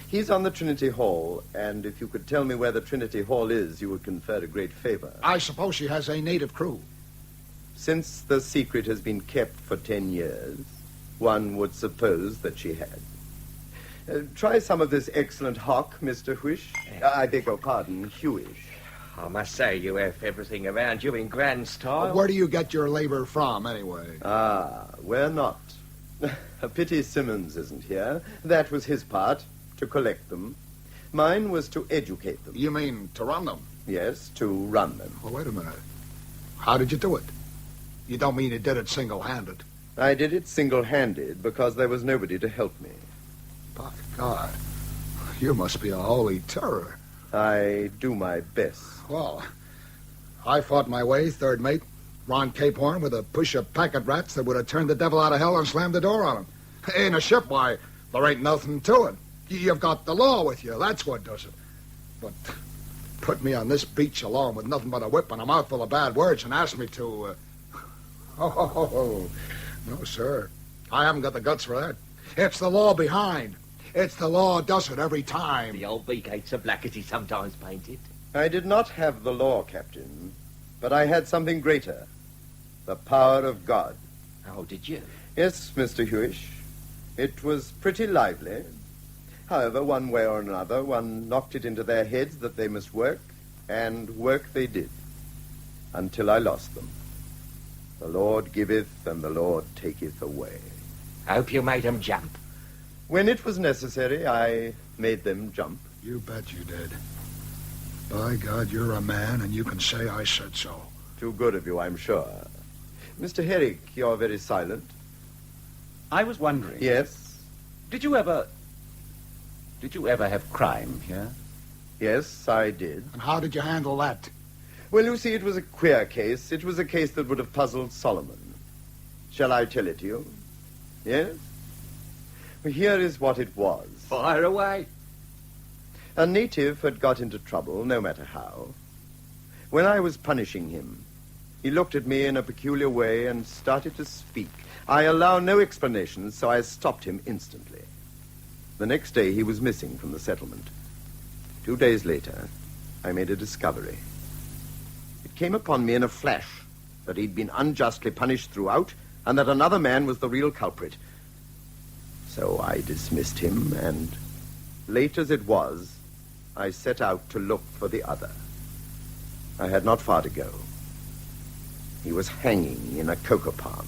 S4: He's on the Trinity Hall, and if you could tell me where the Trinity Hall is, you would confer a great favor.
S3: I suppose she has a native crew.
S4: Since the secret has been kept for 10 years, one would suppose that she had. Try some of this excellent hock, Mr. Huish. I beg your pardon, Huish.
S5: I must say, you have everything around you in grand style.
S3: Where do you get your labor from, anyway?
S4: Ah, we're not. A pity Simmons isn't here. That was his part, to collect them. Mine was to educate them.
S3: You mean to run them?
S4: Yes, to run them.
S3: Well, wait a minute. How did you do it? You don't mean you did it single-handed?
S4: I did it single-handed because there was nobody to help me.
S3: By God, you must be a holy terror.
S4: I do my best.
S3: Well, I fought my way, third mate, round Cape Horn with a push of packet rats that would have turned the devil out of hell and slammed the door on him. In a ship, why, there ain't nothing to it. You've got the law with you, that's what does it. But put me on this beach alone with nothing but a whip and a mouthful of bad words and ask me to, no, sir. I haven't got the guts for that. It's the law behind. It's the law does it every time.
S5: The old beak-gates are black as he sometimes painted.
S4: I did not have the law, Captain, but I had something greater. The power of God.
S5: Oh, did you?
S4: Yes, Mr. Huish. It was pretty lively. However, one way or another, one knocked it into their heads that they must work, and work they did, until I lost them. The Lord giveth, and the Lord taketh away.
S5: Hope you made 'em jump.
S4: When it was necessary, I made them jump.
S3: You bet you did. By God, you're a man, and you can say I said so.
S4: Too good of you, I'm sure. Mr. Herrick, you're very silent.
S2: I was wondering.
S4: Yes?
S2: Did you ever have crime here?
S4: Yes, I did.
S3: And how did you handle that?
S4: Well, you see, it was a queer case. It was a case that would have puzzled Solomon. Shall I tell it to you? Yes? Well, here is what it was.
S5: Fire away.
S4: A native had got into trouble, no matter how. When I was punishing him, he looked at me in a peculiar way and started to speak. I allow no explanations, so I stopped him instantly. The next day, he was missing from the settlement. 2 days later, I made a discovery. It came upon me in a flash that he'd been unjustly punished throughout and that another man was the real culprit. So I dismissed him, and late as it was, I set out to look for the other. I had not far to go. He was hanging in a cocoa palm.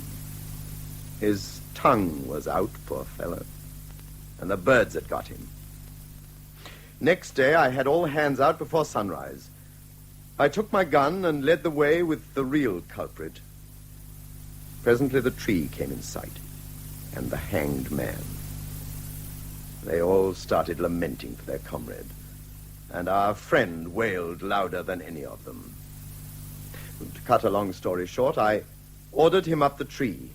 S4: His tongue was out, poor fellow, and the birds had got him. Next day, I had all hands out before sunrise. I took my gun and led the way with the real culprit. Presently, the tree came in sight, and the hanged man. They all started lamenting for their comrade, and our friend wailed louder than any of them. To cut a long story short, I ordered him up the tree.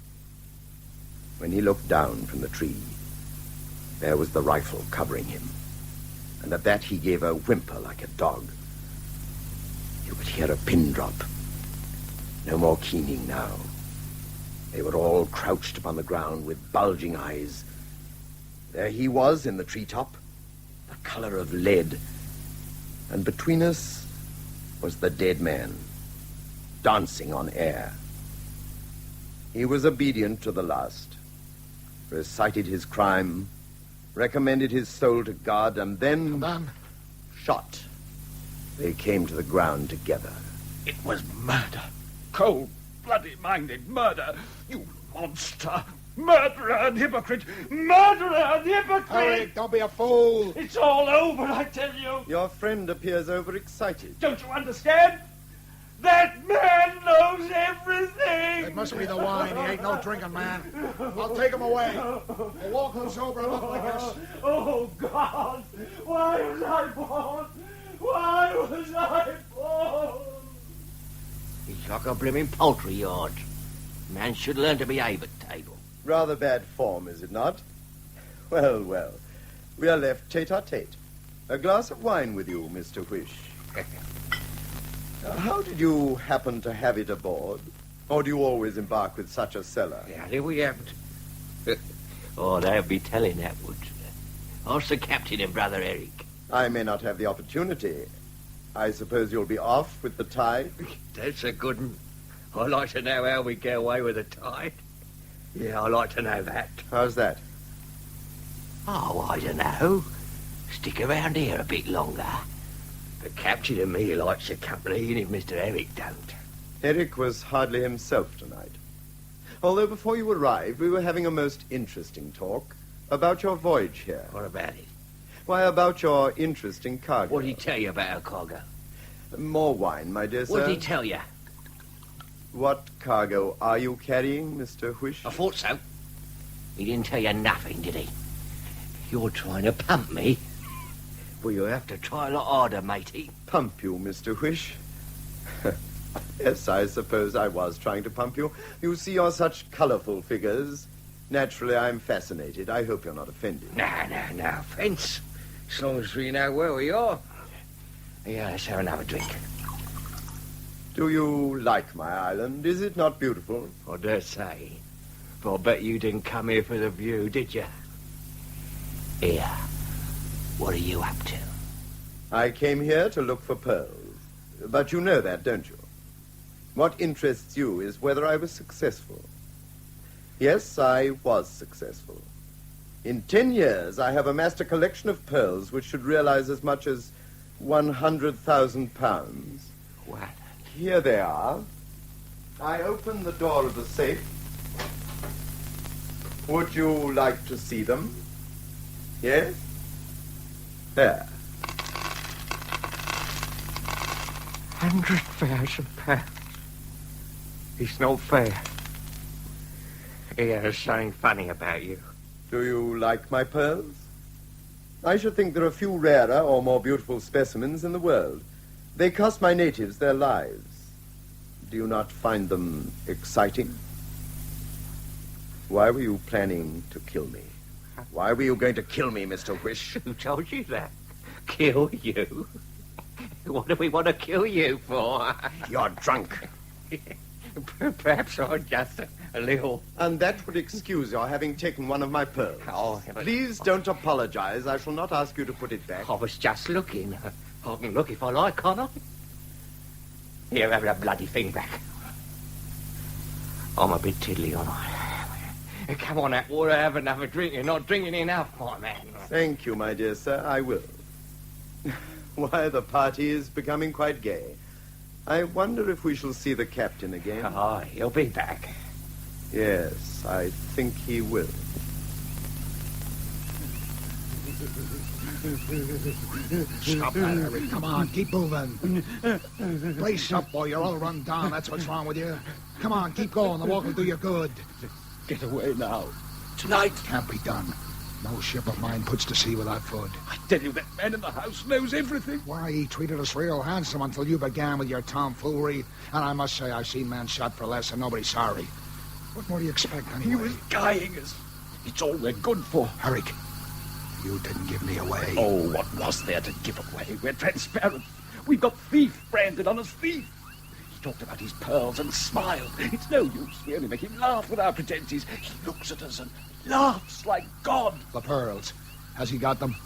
S4: When he looked down from the tree, there was the rifle covering him, and at that he gave a whimper like a dog. You could hear a pin drop. No more keening now. They were all crouched upon the ground with bulging eyes. There he was in the treetop, the color of lead, and between us was the dead man, dancing on air. He was obedient to the last, recited his crime, recommended his soul to God, and then shot. They came to the ground together.
S2: It was murder. Cold-blooded-minded murder. You monster. Murderer and hypocrite. Murderer and hypocrite.
S3: Herrick, don't be a fool.
S2: It's all over, I tell you.
S4: Your friend appears overexcited.
S2: Don't you understand? That man knows everything.
S3: It must be the wine. He ain't no drinking man. I'll take him away. We'll walk him sober and look like this.
S2: Oh, God. Why was I born? Why was I born?
S5: It's like a blooming poultry yard. Man should learn to behave at table.
S4: Rather bad form, is it not? Well, well. We are left tete-a-tete. A glass of wine with you, Mr. Huish. How did you happen to have it aboard? Or do you always embark with such a cellar?
S5: Yeah, here we haven't. Oh, they'll be telling that, would you? Ask the captain and Brother Herrick.
S4: I may not have the opportunity. I suppose you'll be off with the tide?
S5: That's a good one. I'd like to know how we get away with the tide. Yeah, I'd like to know that.
S4: How's that?
S5: Oh, I don't know. Stick around here a bit longer. The captain and me likes your company, and if Mr. Herrick don't.
S4: Herrick was hardly himself tonight. Although before you arrived, we were having a most interesting talk about your voyage here.
S5: What about it?
S4: Why, about your interesting cargo.
S5: What did he tell you about our cargo?
S4: More wine, my dear sir.
S5: What did he tell you?
S4: What cargo are you carrying, Mr. Huish?
S5: I thought so. He didn't tell you nothing, did he? You're trying to pump me. Well, you'll have to try a lot harder, matey.
S4: Pump you, Mr. Huish? Yes, I suppose I was trying to pump you. You see, you're such colorful figures. Naturally, I'm fascinated. I hope you're not offended.
S5: No offence. As long as we know where we are. Yeah, let's have another drink.
S4: Do you like my island? Is it not beautiful?
S5: I dare say. But I bet you didn't come here for the view, did you? Here. What are you up to?
S4: I came here to look for pearls. But you know that, don't you? What interests you is whether I was successful. Yes, I was successful. In 10 years, I have amassed a collection of pearls which should realize as much as 100,000 pounds.
S5: What?
S4: Here they are. I open the door of the safe. Would you like to see them? Yes? There.
S5: 100,000 pounds. It's not fair. Yeah, there's something funny about you.
S4: Do you like my pearls? I should think there are few rarer or more beautiful specimens in the world. They cost my natives their lives. Do you not find them exciting? Why were you planning to kill me? Why were you going to kill me, Mr. Huish?
S5: Who told you that? Kill you? What do we want to kill you for?
S4: You're drunk.
S5: Perhaps I'm just a little...
S4: And that would excuse your having taken one of my pearls.
S5: Oh,
S4: Please don't apologize. I shall not ask you to put it back.
S5: I was just looking. I can look if I like, can't I? Here, have that bloody thing back. I'm a bit tiddly, aren't I? Come on, that water, have another drink. You're not drinking enough, my man.
S4: Thank you, my dear sir. I will. Why, the party is becoming quite gay. I wonder if we shall see the captain again.
S5: Oh, he'll be back.
S4: Yes, I think he will.
S3: Stop that, Herrick. Come on, keep moving. Brace up, boy. You're all run down. That's what's wrong with you. Come on, keep going. The walk will do you good.
S2: Get away now. Tonight.
S3: Can't be done. No ship of mine puts to sea without food.
S2: I tell you, that man in the house knows everything.
S3: Why, he treated us real handsome until you began with your tomfoolery. And I must say, I've seen men shot for less and nobody's sorry. What more do you expect, anyway?
S2: He was guying us. It's all we're good for.
S3: Herrick, you didn't give me away.
S2: Oh, what was there to give away? We're transparent. We've got thief branded on us, thief. He talked about his pearls and smiled. It's no use. We only make him laugh with our pretenses. He looks at us and laughs like God.
S3: The pearls. Has he got them?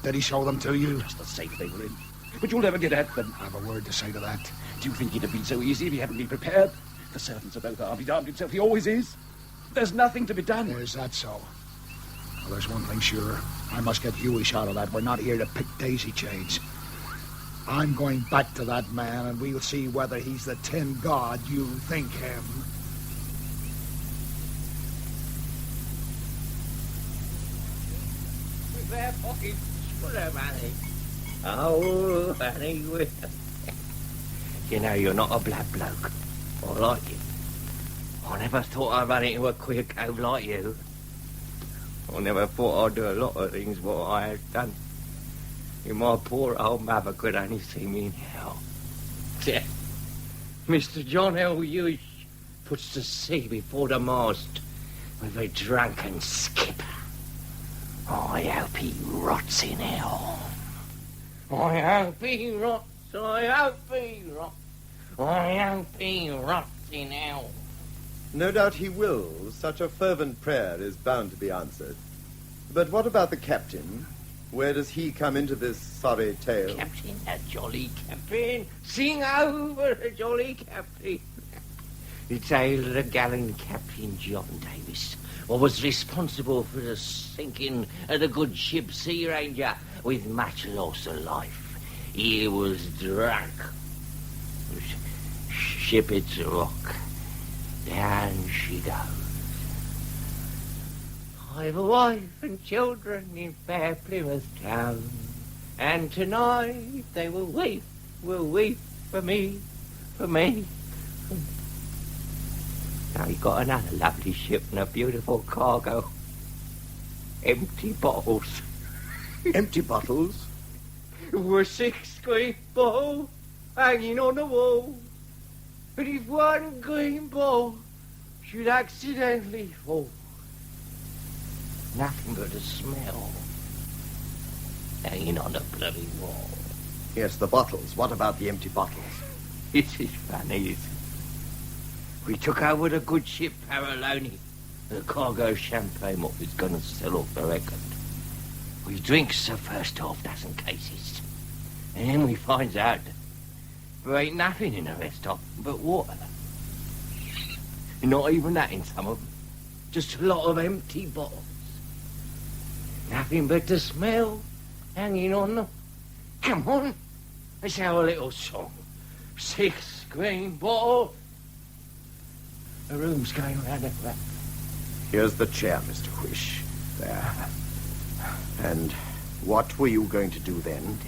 S3: Did he show them to you?
S2: Just the safe they were in. But you'll never get at them.
S3: I have a word to say to that.
S2: Do you think it'd have been so easy if he hadn't been prepared? The servants are both armed. He's armed himself. He always is. There's nothing to be done.
S3: Is that so? Well, there's one thing sure. I must get Huish out of that. We're not here to pick daisy chains. I'm going back to that man, and we'll see whether he's the tin god you think him.
S5: Their pockets full of money. Oh, honey, you know, you're not a black bloke. I like it. I never thought I'd run into a queer cove like you. I never thought I'd do a lot of things what I have done. And my poor old mother could only see me in hell. Yeah. Mr. John L. Huish puts to sea before the mast with a drunken skipper. I hope he rots in hell. I hope he rots. I hope he rots. I hope he rots in hell.
S4: No doubt he will. Such a fervent prayer is bound to be answered. But what about the captain? Where does he come into this sorry tale?
S5: Captain, a jolly captain. Sing over a jolly captain. The tale of the gallant Captain John Davis, who was responsible for the sinking of the good ship Sea Ranger with much loss of life. He was drunk. Ship hits a rock. Down she goes. I've a wife and children in fair Plymouth town, and tonight they will weep for me. Now you got another lovely ship and a beautiful cargo. Empty bottles.
S4: Empty bottles?
S5: Were 6 green bottles hanging on the wall. And if one green ball should accidentally fall, nothing but a smell hanging on the bloody wall.
S4: Yes, the bottles. What about the empty bottles?
S5: It is funny, isn't it? We took over the good ship Farallone, the cargo champagne what was going to sell off the record. We drinks the first 6 cases, and then we finds out there ain't nothing in the rest of them but water. Not even that in some of them. Just a lot of empty bottles. Nothing but the smell hanging on them. Come on, let's have a little song. 6 green bottles. The room's going round and round.
S4: Here's the chair, Mr. Huish. There. And what were you going to do then?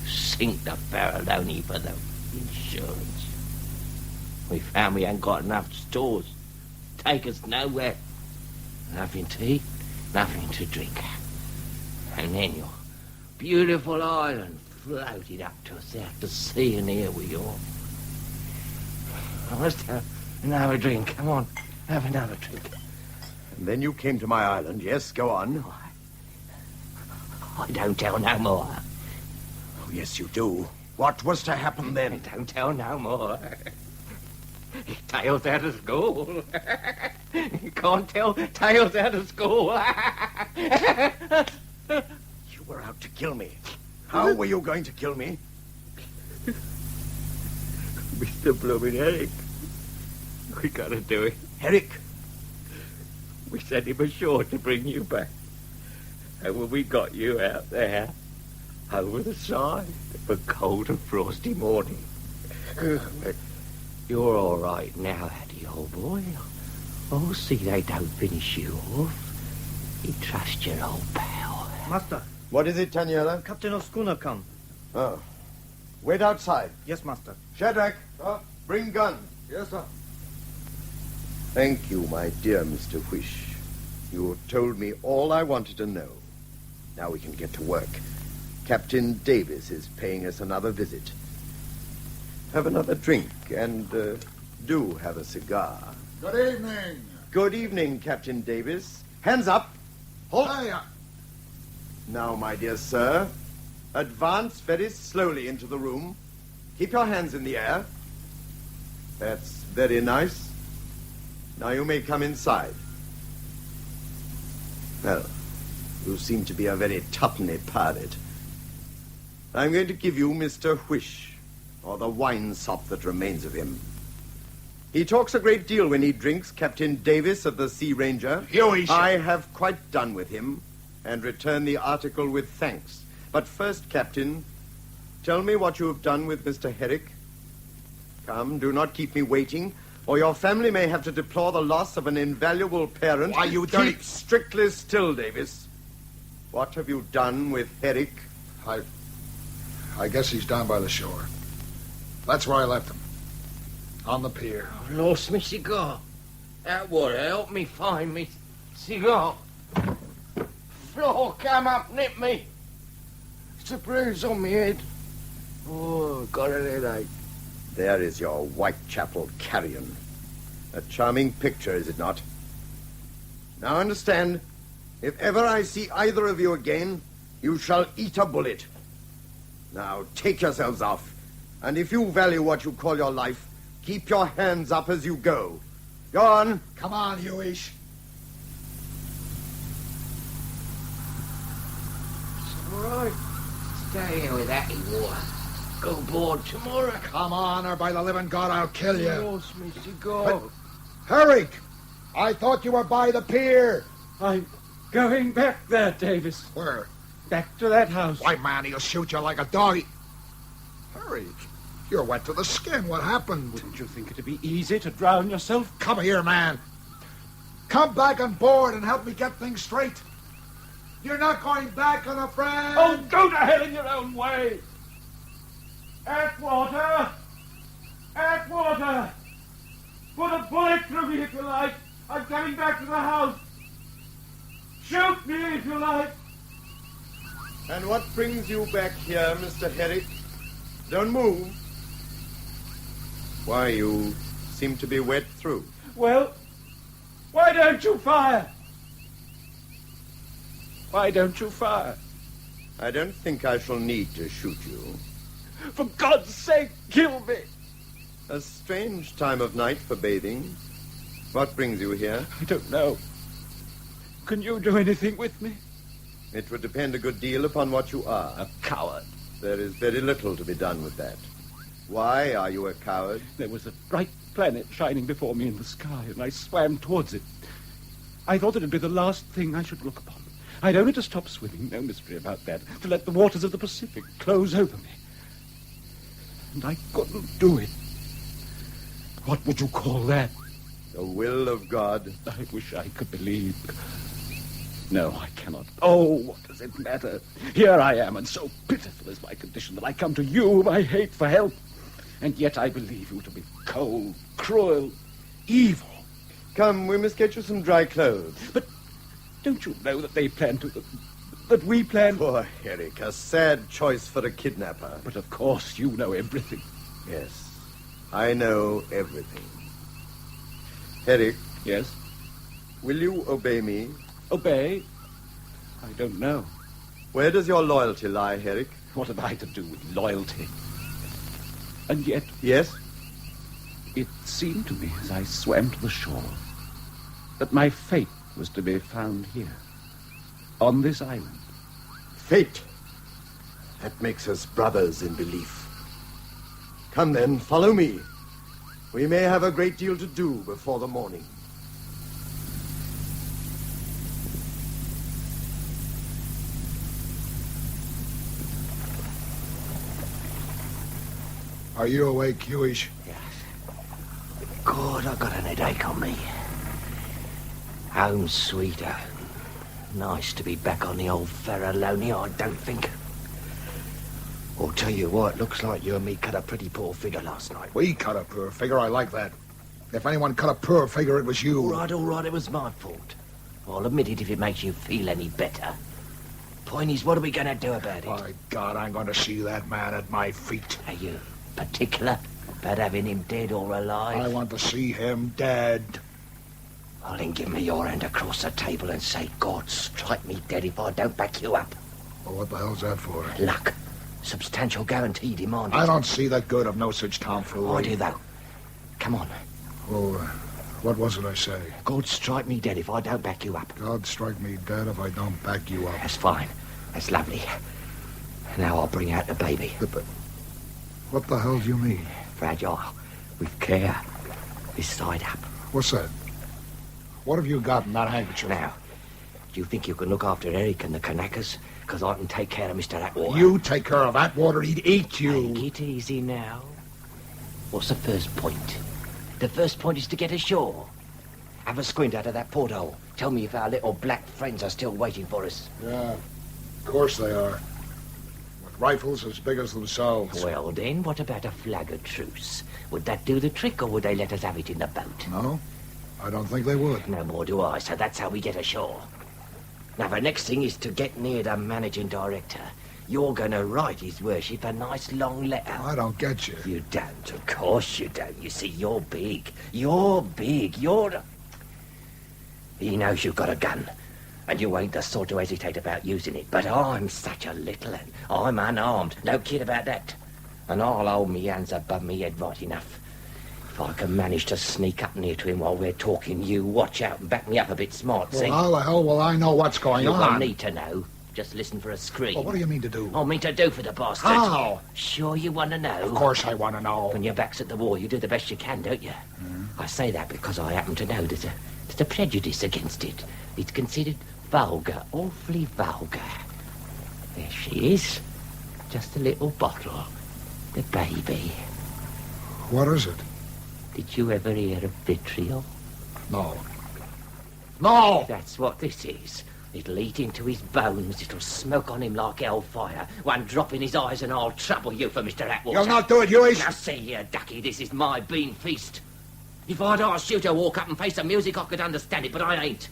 S5: Sink the Farallone for the insurance. We found we hadn't got enough stores to take us nowhere. Nothing to eat, nothing to drink. And then your beautiful island floated up to us out to sea, and here we are. Let's have another drink. Come on, have another drink.
S4: And then you came to my island. Yes, go on.
S5: I don't tell no more.
S4: Oh, yes, you do. What was to happen then?
S5: Don't tell no more. Tales out of school. You can't tell tales out of school.
S4: You were out to kill me. How were you going to kill me?
S5: Mr. Blooming Herrick. We gotta do it.
S4: Herrick?
S5: We sent him ashore to bring you back. And when we got you out there, over the side of a cold and frosty morning. You're all right now, Hattie, old boy. Oh, see they don't finish you off. You trust your old pal.
S2: Master,
S4: What is it, Taniela?
S2: captain of schooner come.
S4: Oh. Wait outside.
S2: Yes, master.
S4: Shadrach, bring gun.
S3: Yes, sir.
S4: Thank you, my dear Mr. Huish. You have told me all I wanted to know. Now we can get to work. Captain Davis is paying us another visit. Have another drink, and do have a cigar.
S3: Good evening.
S4: Good evening, Captain Davis. Hands up. Halt.
S3: Hiya.
S4: Now, my dear sir, advance very slowly into the room. Keep your hands in the air. That's very nice. Now you may come inside. Well, you seem to be a very tuppenny pirate. I'm going to give you Mr. Huish, or the wine sop that remains of him. He talks a great deal when he drinks, Captain Davis of the Sea Ranger.
S3: Huish.
S4: I have quite done with him, and return the article with thanks. But first, Captain, tell me what you have done with Mr. Herrick. Come, do not keep me waiting, or your family may have to deplore the loss of an invaluable parent.
S3: Why, you dirty...
S4: Keep strictly still, Davis. What have you done with Herrick?
S3: I guess he's down by the shore. That's where I left him. On the pier.
S5: I lost me cigar. That would help me find me cigar. Floor, come up, nip me. It's a bruise on me head. Oh, got a headache.
S4: There is your Whitechapel carrion. A charming picture, is it not? Now understand, if ever I see either of you again, you shall eat a bullet. Now take yourselves off, and if you value what you call your life, keep your hands up as you go. Go on.
S3: Come on, Huish.
S5: It's all right. Stay here with that water. Go aboard tomorrow.
S3: Come on, or by the living God, I'll kill you.
S5: Lost me cigar.
S3: Herrick, I thought you were by the pier.
S2: I'm going back there, Davis.
S3: Where?
S2: Back to that house.
S3: Why, man, he'll shoot you like a dog. Herrick, you're wet to the skin. What happened?
S2: Didn't you think it'd be easy to drown yourself?
S3: Come here, man. Come back on board and help me get things straight. You're not going back on a friend.
S2: Oh, go to hell in your own way. Atwater! Atwater! Put a bullet through me if you like. I'm coming back to the house. Shoot me if you like.
S4: And what brings you back here, Mr. Herrick? Don't move. Why, you seem to be wet through.
S2: Well, why don't you fire? Why don't you fire?
S4: I don't think I shall need to shoot you.
S2: For God's sake, kill me.
S4: A strange time of night for bathing. What brings you here?
S2: I don't know. Can you do anything with me?
S4: It would depend a good deal upon what you are.
S2: A coward.
S4: There is very little to be done with that. Why are you a coward?
S2: There was a bright planet shining before me in the sky, and I swam towards it. I thought it'd be the last thing I should look upon. I'd only to stop swimming, no mystery about that, to let the waters of the Pacific close over me. And I couldn't do it. What would you call that?
S4: The will of God.
S2: I wish I could believe. No, I cannot. Oh, what does it matter? Here I am, and so pitiful is my condition that I come to you, whom I hate, for help. And yet I believe you to be cold, cruel, evil.
S4: Come, we must get you some dry clothes.
S2: But don't you know that they plan to... that we plan...
S4: Poor Herrick, a sad choice for a kidnapper.
S2: But of course you know everything.
S4: Yes, I know everything. Herrick,
S2: Yes?
S4: will you obey me?
S2: Obey? I don't know.
S4: Where does your loyalty lie, Herrick?
S2: What have I to do with loyalty? And yet,
S4: Yes?
S2: it seemed to me as I swam to the shore that my fate was to be found here, on this island.
S4: Fate. That makes us brothers in belief. Come then, follow me. We may have a great deal to do before the morning.
S3: Are you awake, Huish?
S1: God, I've got an headache on me. Home sweet home. Nice to be back on the old Farallone, I don't think. I'll tell you what, looks like you and me cut a pretty poor figure last night.
S3: We cut a poor figure, I like that. If anyone cut a poor figure, it was you.
S1: All right, it was my fault. I'll admit it if it makes you feel any better. Point is, what are we going to do about it?
S3: By God, I'm going to see that man at my feet.
S1: Are you particular about having him dead or alive?
S3: I want to see him dead.
S1: Well, then give me your hand across the table and say, God, strike me dead if I don't back you up.
S3: Well, what the hell's that for?
S1: Luck. Substantial guarantee demanded.
S3: I don't see the good of no such tomfoolery.
S1: I do, though. Come on.
S3: Well, what was it I say?
S1: God, strike me dead if I don't back you up.
S3: God strike me dead if I don't back you up.
S1: That's fine. That's lovely. Now I'll bring out the baby.
S3: What the hell do you mean?
S1: Fragile. With care. This side up.
S3: What's that? What have you got in that handkerchief?
S1: Now, do you think you can look after Herrick and the Kanakas? Because I can take care of Mr. Atwater.
S3: You take care of Atwater, he'd eat you.
S1: Take it easy now. What's the first point? The first point is to get ashore. Have a squint out of that porthole. Tell me if our little black friends are still waiting for us.
S3: Yeah, of course they are. With rifles as big as themselves.
S1: Well, then, what about a flag of truce? Would that do the trick, or would they let us have it in the boat?
S3: No, I don't think they would.
S1: No more do I, so that's how we get ashore. Now, the next thing is to get near the managing director. You're going to write his worship a nice long letter.
S3: I don't get you.
S1: You don't, of course you don't. You see, you're big. You're big. You're... He knows you've got a gun, and you ain't the sort to hesitate about using it. But I'm such a little un. I'm unarmed. No kid about that. And I'll hold me hands above me head right enough. If I can manage to sneak up near to him while we're talking, you watch out and back me up a bit smart, see?
S3: Well, how the hell will I know what's going
S1: You
S3: on?
S1: won't need to know. Just listen for a scream.
S3: Well, what do you mean to do?
S1: I mean to do for the bastard.
S3: How?
S1: Sure you want to know?
S3: Of course I want to know.
S1: When your back's at the wall, you do the best you can, don't you? I say that because I happen to know there's a prejudice against it. It's considered vulgar, awfully vulgar. There she is. Just a little bottle. The baby.
S3: What is it?
S1: Did you ever hear of vitriol?
S3: No. No!
S1: That's what this is. It'll eat into his bones. It'll smoke on him like hellfire. One drop in his eyes and I'll trouble you for Mr. Atwater.
S3: You'll not do it, Huish!
S1: Now see here, Ducky, this is my bean feast. If I'd asked you to walk up and face the music, I could understand it, but I ain't.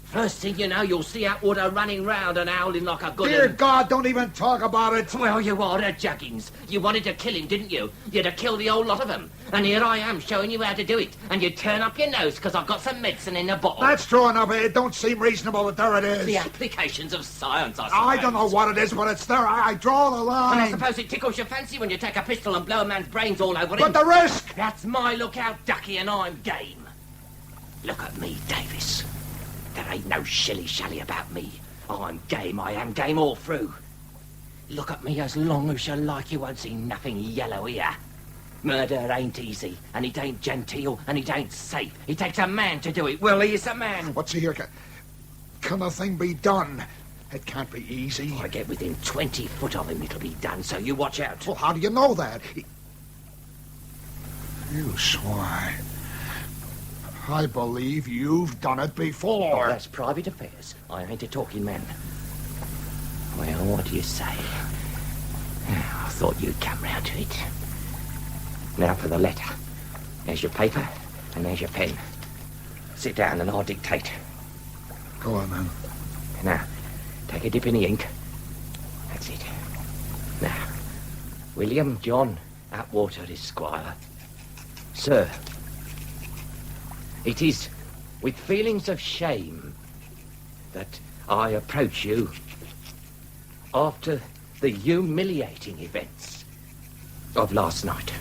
S1: First thing you know, you'll see Atwater running round and howling like a good
S3: Dear God, don't even talk about it!
S1: Well, you are the juggins. You wanted to kill him, didn't you? You'd have killed the whole lot of them. And here I am showing you how to do it. And you turn up your nose because I've got some medicine in the bottle.
S3: That's true enough. It don't seem reasonable, but there it is.
S1: The applications of science, I suppose.
S3: I don't know what it is, but it's there. I draw the line.
S1: And I suppose it tickles your fancy when you take a pistol and blow a man's brains all over him.
S3: But the risk!
S1: That's my lookout, Ducky, and I'm game. Look at me, Davis. There ain't no shilly-shally about me. I'm game, I am game all through. Look at me as long as you like, you won't see nothing yellow here. Murder ain't easy, and it ain't genteel, and it ain't safe. It takes a man to do it. Well, he's a man.
S3: What's here? Can the thing be done? It can't be easy.
S1: If I get within 20 foot of him, it'll be done, so you watch out.
S3: Well, how do you know that? You swine. I believe you've done it before.
S1: Oh, that's private affairs. I ain't a talking man. Well, what do you say? I thought you'd come round to it. Now for the letter. There's your paper, and there's your pen.
S5: Sit down and I'll dictate.
S3: Go on, then.
S5: Now, take a dip in the ink. That's it. Now, William John Atwater, Esquire. Sir, it is with feelings of shame that I approach you after the humiliating events of last night.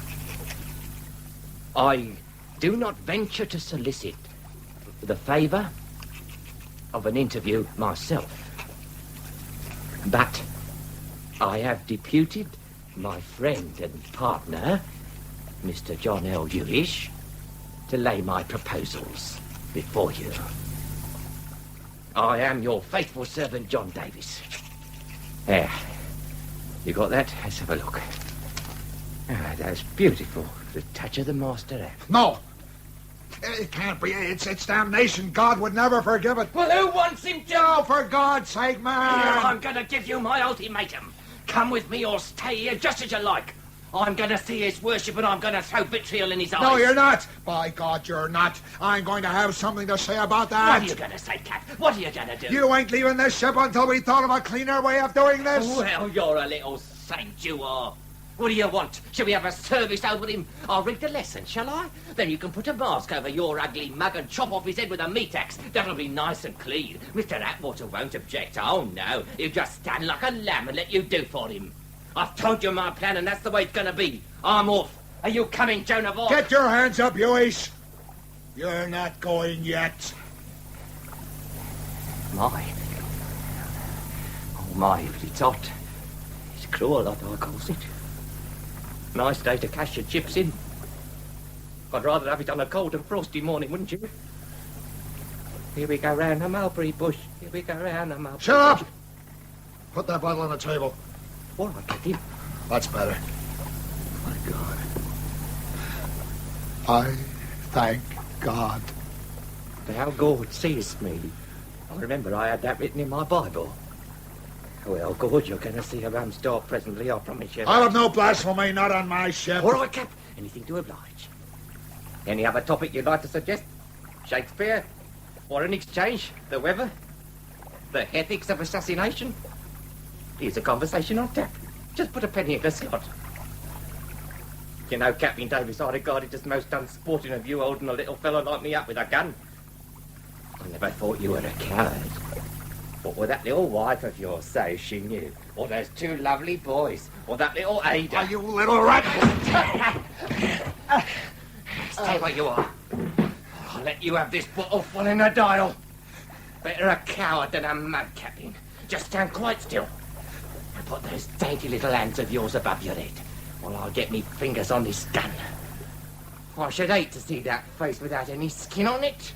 S5: I do not venture to solicit the favour of an interview myself, but I have deputed my friend and partner, Mr. John L. Huish, to lay my proposals before you. I am your faithful servant, John Davis. There. You got that? Let's have a look. Ah, that's beautiful. The touch of the master hand.
S3: No! It can't be. It's damnation. God would never forgive it.
S5: Well, who wants him to?
S3: Oh, for God's sake, man!
S5: Here, I'm going to give you my ultimatum. Come with me or stay here just as you like. I'm going to see his worship and I'm going to throw vitriol in his eyes.
S3: No, you're not. By God, you're not. I'm going to have something to say about that.
S5: What are you going to say, Cap? What are you going to do?
S3: You ain't leaving this ship until we thought of a cleaner way of doing this.
S5: Well, you're a little saint, you are. What do you want? Shall we have a service over him? I'll read the lesson, shall I? Then you can put a mask over your ugly mug and chop off his head with a meat axe. That'll be nice and clean. Mr. Atwater won't object. Oh, no. He'll just stand like a lamb and let you do for him. I've told you my plan, and that's the way it's going to be. I'm off. Are you coming, Joan of Arc?
S3: Get your hands up, Huish. You're not going yet.
S5: My. Oh, my, but it's hot. It's cruel, like I calls it. Nice day to cash your chips in. I'd rather have it on a cold and frosty morning, wouldn't you? Here we go round the mulberry bush. Here we go round the mulberry
S3: Shut
S5: bush.
S3: up! Put that bottle on the table.
S5: All right, Captain.
S3: That's better. My God. I thank God.
S5: Thou God seest me. I remember I had that written in my Bible. Well, God, you're going to see a rum's door presently, I promise you.
S3: I'll have no blasphemy, not on my ship.
S5: All right, Cap. Anything to oblige. Any other topic you'd like to suggest? Shakespeare? Or an exchange? The weather? The ethics of assassination? Here's a conversation on tap. Just put a penny in the slot. You know, Captain Davis, I regard it as most unsporting of you holding a little fellow like me up with a gun. I never thought you were a coward. What with that little wife of yours, so she knew. Or those two lovely boys. Or that little Ada.
S3: You little rat!
S5: Stay where you are. I'll let you have this bottle full in a dial. Better a coward than a mud captain. Just stand quite still. And put those dainty little hands of yours above your head while I get me fingers on this gun. I should hate to see that face without any skin on it.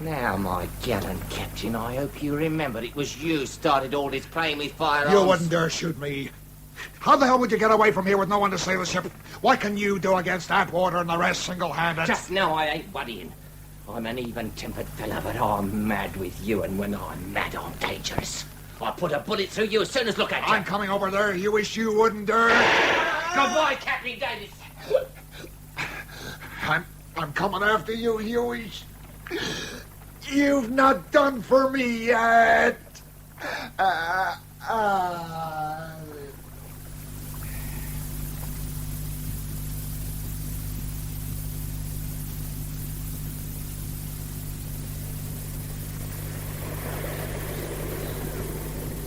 S5: Now, my gallant captain, I hope you remember it was you started all this playing with firearms.
S3: You wouldn't dare shoot me. How the hell would you get away from here with no one to sail the ship? What can you do against Atwater and the rest single-handed?
S5: Just now I ain't worrying. I'm an even-tempered fella, but I'm mad with you, and when I'm mad, I'm dangerous. I'll put a bullet through you as soon as look at you.
S3: I'm coming over there. You wish you wouldn't dare.
S5: Goodbye, Captain Davis.
S3: I'm coming after you, Huey. You've not done for me yet.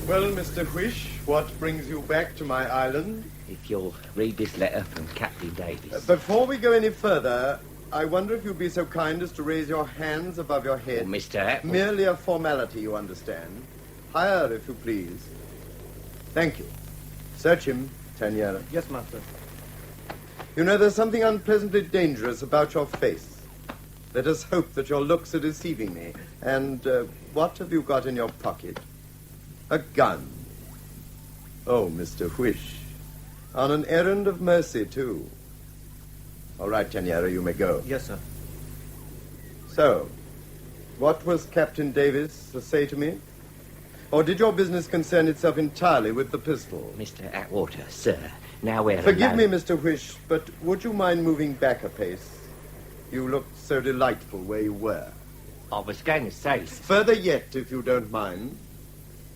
S4: Well, Mr. Huish, what brings you back to my island?
S5: If you'll read this letter from Captain Davis.
S4: Before we go any further, I wonder if you'd be so kind as to raise your hands above your head.
S5: Oh, Mr. Atwater.
S4: Merely a formality, you understand. Higher, if you please. Thank you. Search him, Taniera.
S2: Yes, master.
S4: You know, there's something unpleasantly dangerous about your face. Let us hope that your looks are deceiving me. And what have you got in your pocket? A gun. Oh, Mr. Huish. On an errand of mercy, too. All right, Taniera, you may go.
S2: Yes, sir.
S4: So, what was Captain Davis to say to me? Or did your business concern itself entirely with the pistol?
S5: Mr. Atwater, sir. Now we're
S4: Forgive
S5: alone.
S4: me, Mr. Huish, but would you mind moving back a pace? You looked so delightful where you were.
S5: I was going to say,
S4: Further yet, if you don't mind.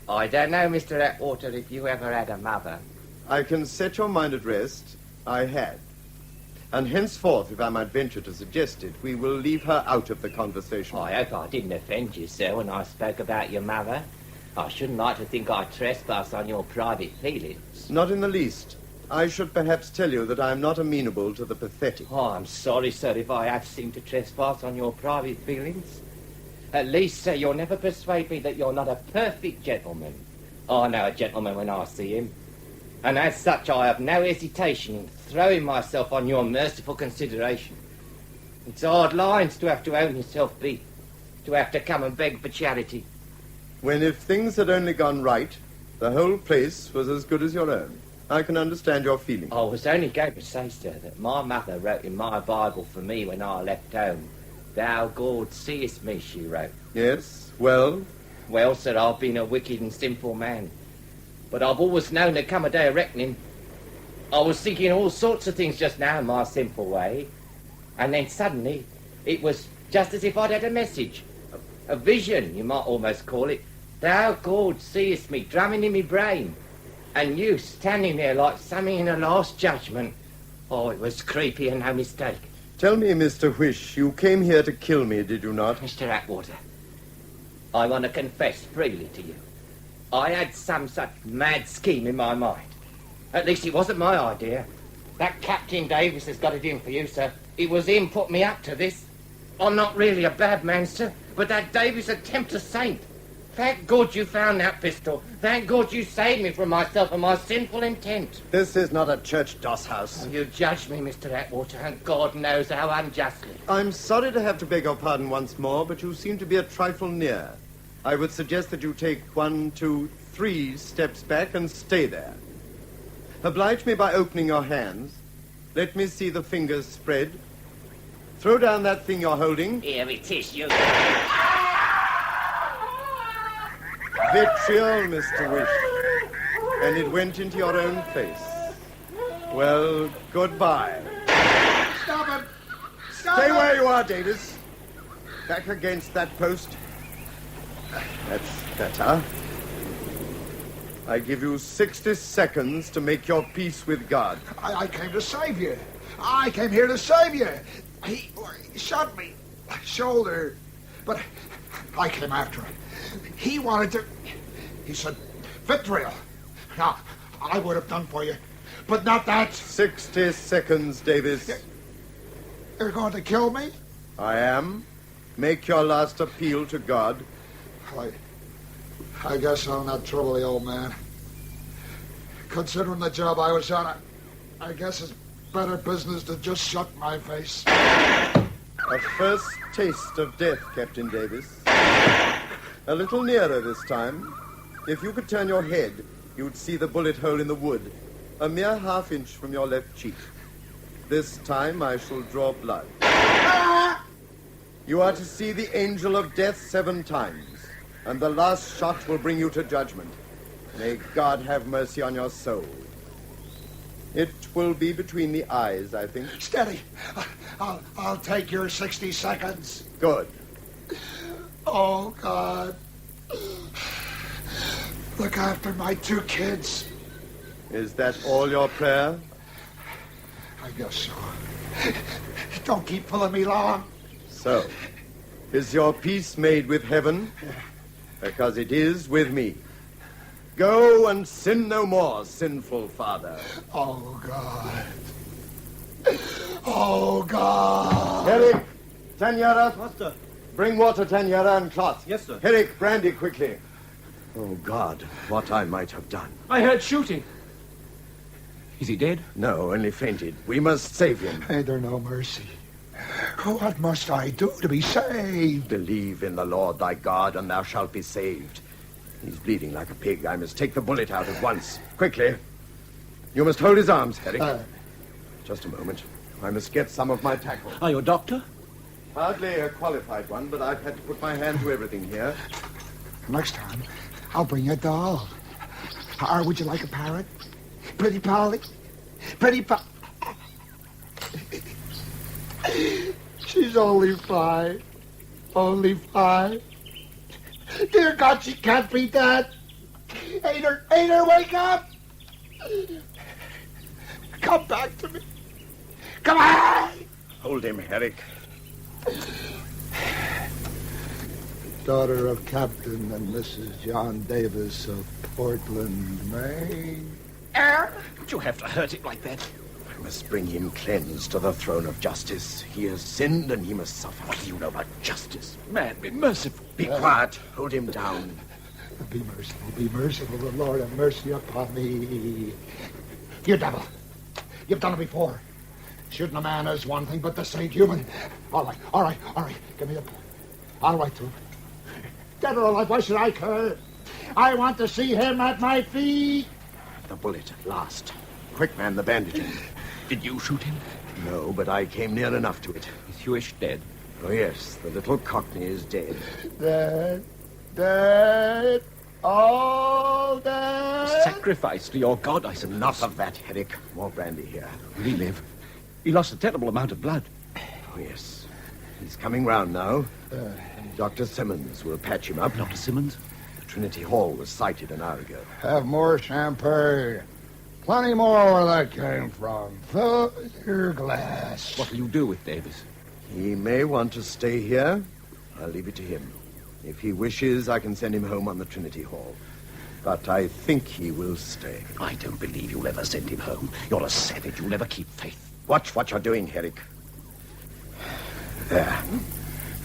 S5: I don't know, Mr. Atwater, if you ever had a mother.
S4: I can set your mind at rest. I had. And henceforth, if I might venture to suggest it, we will leave her out of the conversation.
S5: I hope I didn't offend you, sir, when I spoke about your mother. I shouldn't like to think I trespass on your private feelings.
S4: Not in the least. I should perhaps tell you that I am not amenable to the pathetic.
S5: Oh, I'm sorry, sir, if I have seemed to trespass on your private feelings. At least, sir, you'll never persuade me that you're not a perfect gentleman. I know a gentleman when I see him. And as such, I have no hesitation in throwing myself on your merciful consideration. It's hard lines to have to own yourself big, to have to come and beg for charity.
S4: When if things had only gone right, the whole place was as good as your own. I can understand your feeling.
S5: I was only going to say, sir, that my mother wrote in my Bible for me when I left home. Thou, God, seest me, she wrote.
S4: Yes, well?
S5: Well, sir, I've been a wicked and sinful man. But I've always known there come a day of reckoning. I was thinking all sorts of things just now in my sinful way. And then suddenly, it was just as if I'd had a message. A vision, you might almost call it. Thou, God, seest me, drumming in my brain. And you standing there like something in a last judgment. Oh, it was creepy and no mistake.
S4: Tell me, Mr. Huish, you came here to kill me, did you not?
S5: Mr. Atwater, I want to confess freely to you. I had some such mad scheme in my mind. At least it wasn't my idea. That Captain Davis has got it in for you, sir. It was him put me up to this. I'm not really a bad man, sir, but that Davis had tempted a saint. Thank God you found that pistol. Thank God you saved me from myself and my sinful intent.
S4: This is not a church doss house.
S5: You judged me, Mr. Atwater, and God knows how unjustly.
S4: I'm sorry to have to beg your pardon once more, but you seem to be a trifle near. I would suggest that you take 1, 2, 3 steps back and stay there. Oblige me by opening your hands. Let me see the fingers spread. Throw down that thing you're holding.
S5: Here it is, you...
S4: Vitriol, Mr. Huish. And it went into your own face. Well, goodbye.
S3: Stop it! Stop
S4: Stay
S3: it!
S4: where you are, Davis. Back against that post. That's better. I give you 60 seconds to make your peace with God.
S3: I came to save you. I came here to save you. He shot me. Shoulder. But I came after him. He wanted to... He said, vitriol. Now, I would have done for you, but not that.
S4: 60 seconds, Davis.
S3: You're going to kill me?
S4: I am. Make your last appeal to God.
S3: I guess I'll not trouble the old man. Considering the job I was on, I guess it's better business to just shut my face.
S4: A first taste of death, Captain Davis. A little nearer this time. If you could turn your head, you'd see the bullet hole in the wood, a mere half-inch from your left cheek. This time I shall draw blood. You are to see the angel of death 7 times, and the last shot will bring you to judgment. May God have mercy on your soul. It will be between the eyes, I think.
S3: Steady. I'll take your 60 seconds.
S4: Good.
S3: Oh, God. Look after my 2 kids.
S4: Is that all your prayer?
S3: I guess so. Don't keep pulling me long.
S4: So, is your peace made with heaven? Because it is with me. Go and sin no more, sinful father.
S3: Oh, God. Oh, God.
S4: Herrick, Tanyara.
S2: Master.
S4: Bring water, Tanyara, and cloth.
S2: Yes, sir.
S4: Herrick, brandy, quickly. Oh, God, what I might have done.
S2: I heard shooting. Is he dead?
S4: No, only fainted. We must save him.
S3: Ain't there no mercy? What must I do to be saved?
S4: Believe in the Lord thy God, and thou shalt be saved. He's bleeding like a pig. I must take the bullet out at once. Quickly. You must hold his arms, Herrick. Just a moment. I must get some of my tackle.
S2: Are you a doctor?
S4: Hardly a qualified one, but I've had to put my hand to everything here.
S3: Next time, I'll bring you a doll. Or would you like a parrot? Pretty Polly? Pretty Polly? She's only 5. Only 5. Dear God, she can't be dead. Ader, wake up! Come back to me. Come on!
S4: Hold him, Herrick.
S3: Daughter of Captain and Mrs. John Davis of Portland, Maine.
S2: Did you have to hurt it like that?
S4: I must bring him cleansed to the throne of justice. He has sinned and he must suffer.
S2: What do you know about justice? Man, be merciful.
S4: Be quiet. Hold him down.
S3: Be merciful, be merciful. The Lord have mercy upon me. You devil. You've done it before. Shooting a man is one thing, but this ain't human. All right. Give me a... I'll write to him. Dead or alive, why should I care? I want to see him at my feet.
S4: The bullet at last. Quick, man, the bandaging.
S2: Did you shoot him?
S4: No, but I came near enough to it.
S2: Is Huish dead?
S4: Oh, yes, the little Cockney is dead.
S3: Dead, all dead.
S2: Sacrifice to your god, I suppose.
S4: Enough of that, Herrick. More brandy here.
S2: Will he live? He lost a terrible amount of blood.
S4: Oh, yes. He's coming round now. Dr. Simmons will patch him up.
S2: Dr. Simmons?
S4: Trinity Hall was sighted an hour ago.
S3: Have more champagne. Plenty more where that came from. Fill your glass.
S2: What will you do with Davis?
S4: He may want to stay here. I'll leave it to him. If he wishes, I can send him home on the Trinity Hall. But I think he will stay.
S2: I don't believe you'll ever send him home. You're a savage. You'll never keep faith.
S4: Watch what you're doing, Herrick. There.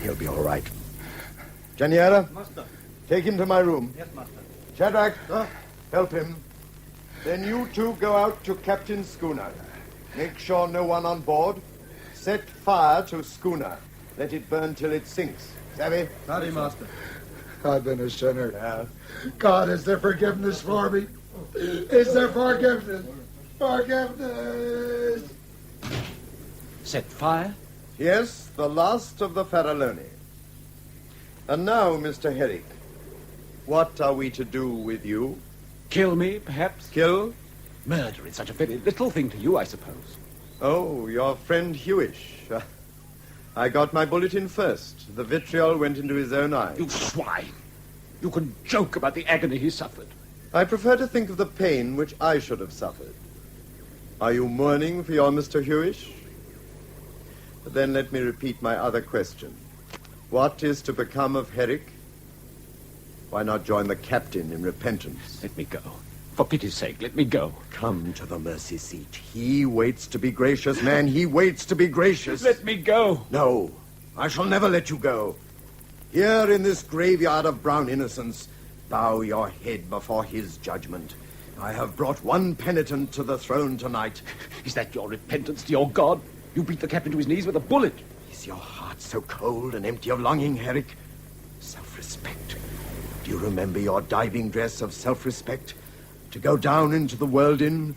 S4: He'll be all right. Janiera,
S2: Master.
S4: take him to my room.
S2: Yes, master.
S4: Shadrach, help him. Then you two go out to Captain's schooner. Make sure no one on board. Set fire to schooner. Let it burn till it sinks. Savvy?
S2: Sorry, master.
S3: I've been a sinner.
S4: Yeah.
S3: God, is there forgiveness for me? Is there forgiveness? Forgiveness!
S2: Set fire?
S4: Yes, the last of the Farallone. And now, Mr. Herrick, what are we to do with you?
S2: Kill me, perhaps?
S4: Kill?
S2: Murder is such a very little thing to you, I suppose.
S4: Oh, your friend Huish. I got my bullet in first. The vitriol went into his own eye.
S2: You swine! You can joke about the agony he suffered.
S4: I prefer to think of the pain which I should have suffered. Are you mourning for your Mr. Huish? Then let me repeat my other question. What is to become of Herrick? Why not join the captain in repentance?
S2: Let me go. For pity's sake, let me go.
S4: Come to the mercy seat. He waits to be gracious, man. He waits to be gracious.
S2: Let me go.
S4: No, I shall never let you go. Here in this graveyard of brown innocence, bow your head before his judgment. I have brought one penitent to the throne tonight.
S2: Is that your repentance to your God? You beat the captain to his knees with a bullet.
S4: Is your heart so cold and empty of longing, Herrick? Self-respect. Do you remember your diving dress of self-respect? To go down into the world in?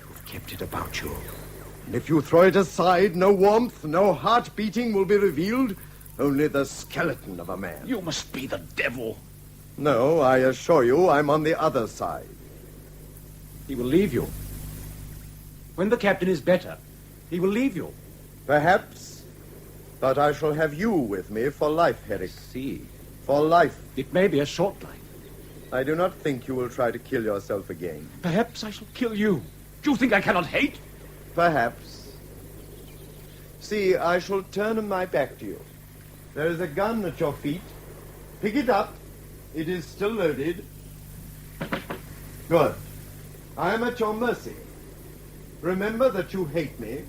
S4: You've kept it about you. And if you throw it aside, no warmth, no heart beating will be revealed. Only the skeleton of a man.
S2: You must be the devil.
S4: No, I assure you, I'm on the other side.
S2: He will leave you. When the captain is better, he will leave you.
S4: Perhaps. But I shall have you with me for life, Herrick.
S2: See,
S4: For life.
S2: it may be a short life.
S4: I do not think you will try to kill yourself again.
S2: Perhaps I shall kill you. Do you think I cannot hate?
S4: Perhaps. See, I shall turn my back to you. There is a gun at your feet. Pick it up. It is still loaded. Good. I am at your mercy. Remember that you hate me.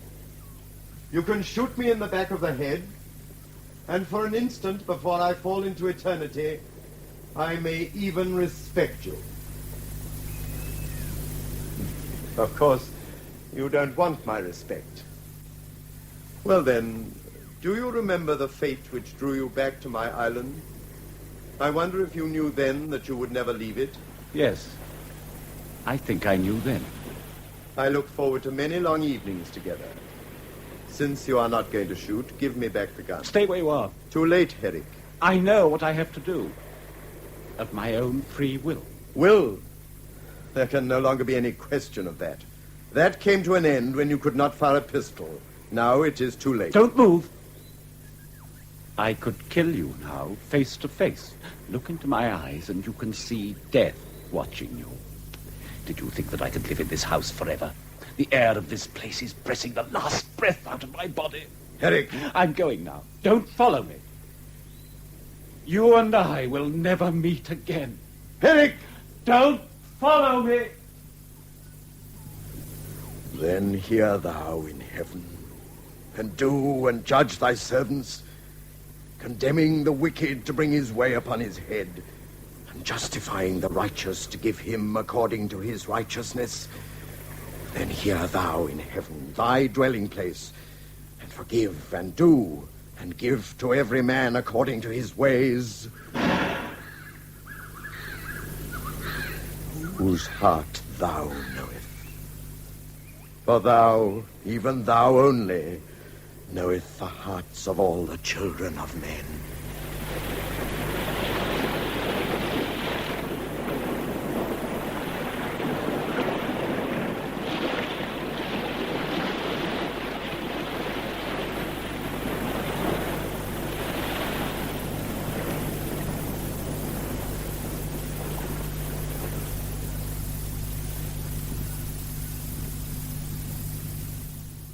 S4: You can shoot me in the back of the head, and for an instant before I fall into eternity, I may even respect you. Of course, you don't want my respect. Well then, do you remember the fate which drew you back to my island? I wonder if you knew then that you would never leave it.
S2: Yes. I think I knew then.
S4: I look forward to many long evenings together. Since you are not going to shoot, give me back the gun.
S2: Stay where you are.
S4: Too late, Herrick.
S2: I know what I have to do. Of my own free will.
S4: Will? There can no longer be any question of that. That came to an end when you could not fire a pistol. Now it is too late.
S2: Don't move. I could kill you now, face to face. Look into my eyes and you can see death watching you. Did you think that I could live in this house forever? The air of this place is pressing the last breath out of my body.
S4: Herrick!
S2: I'm going now. Don't follow me. You and I will never meet again.
S4: Herrick!
S2: Don't follow me.
S4: Then hear thou in heaven, and do and judge thy servants, condemning the wicked to bring his way upon his head, and justifying the righteous to give him according to his righteousness. Then hear thou in heaven thy dwelling place, and forgive and do, and give to every man according to his ways, whose heart thou knowest. For thou, even thou only, knoweth the hearts of all the children of men.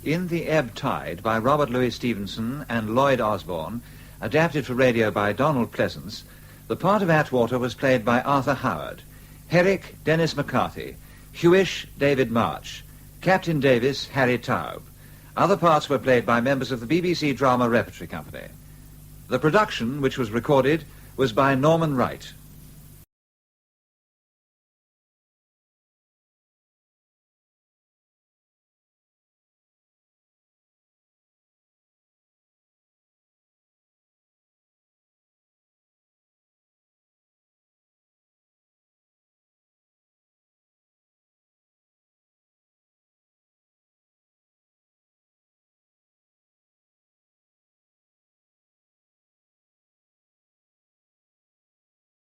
S6: In the Ebb Tide by Robert Louis Stevenson and Lloyd Osborne, adapted for radio by Donald Pleasance, the part of Atwater was played by Arthur Howard, Herrick, Dennis McCarthy, Huish, David March, Captain Davis, Harry Taub. Other parts were played by members of the BBC Drama Repertory Company. The production, which was recorded, was by Norman Wright.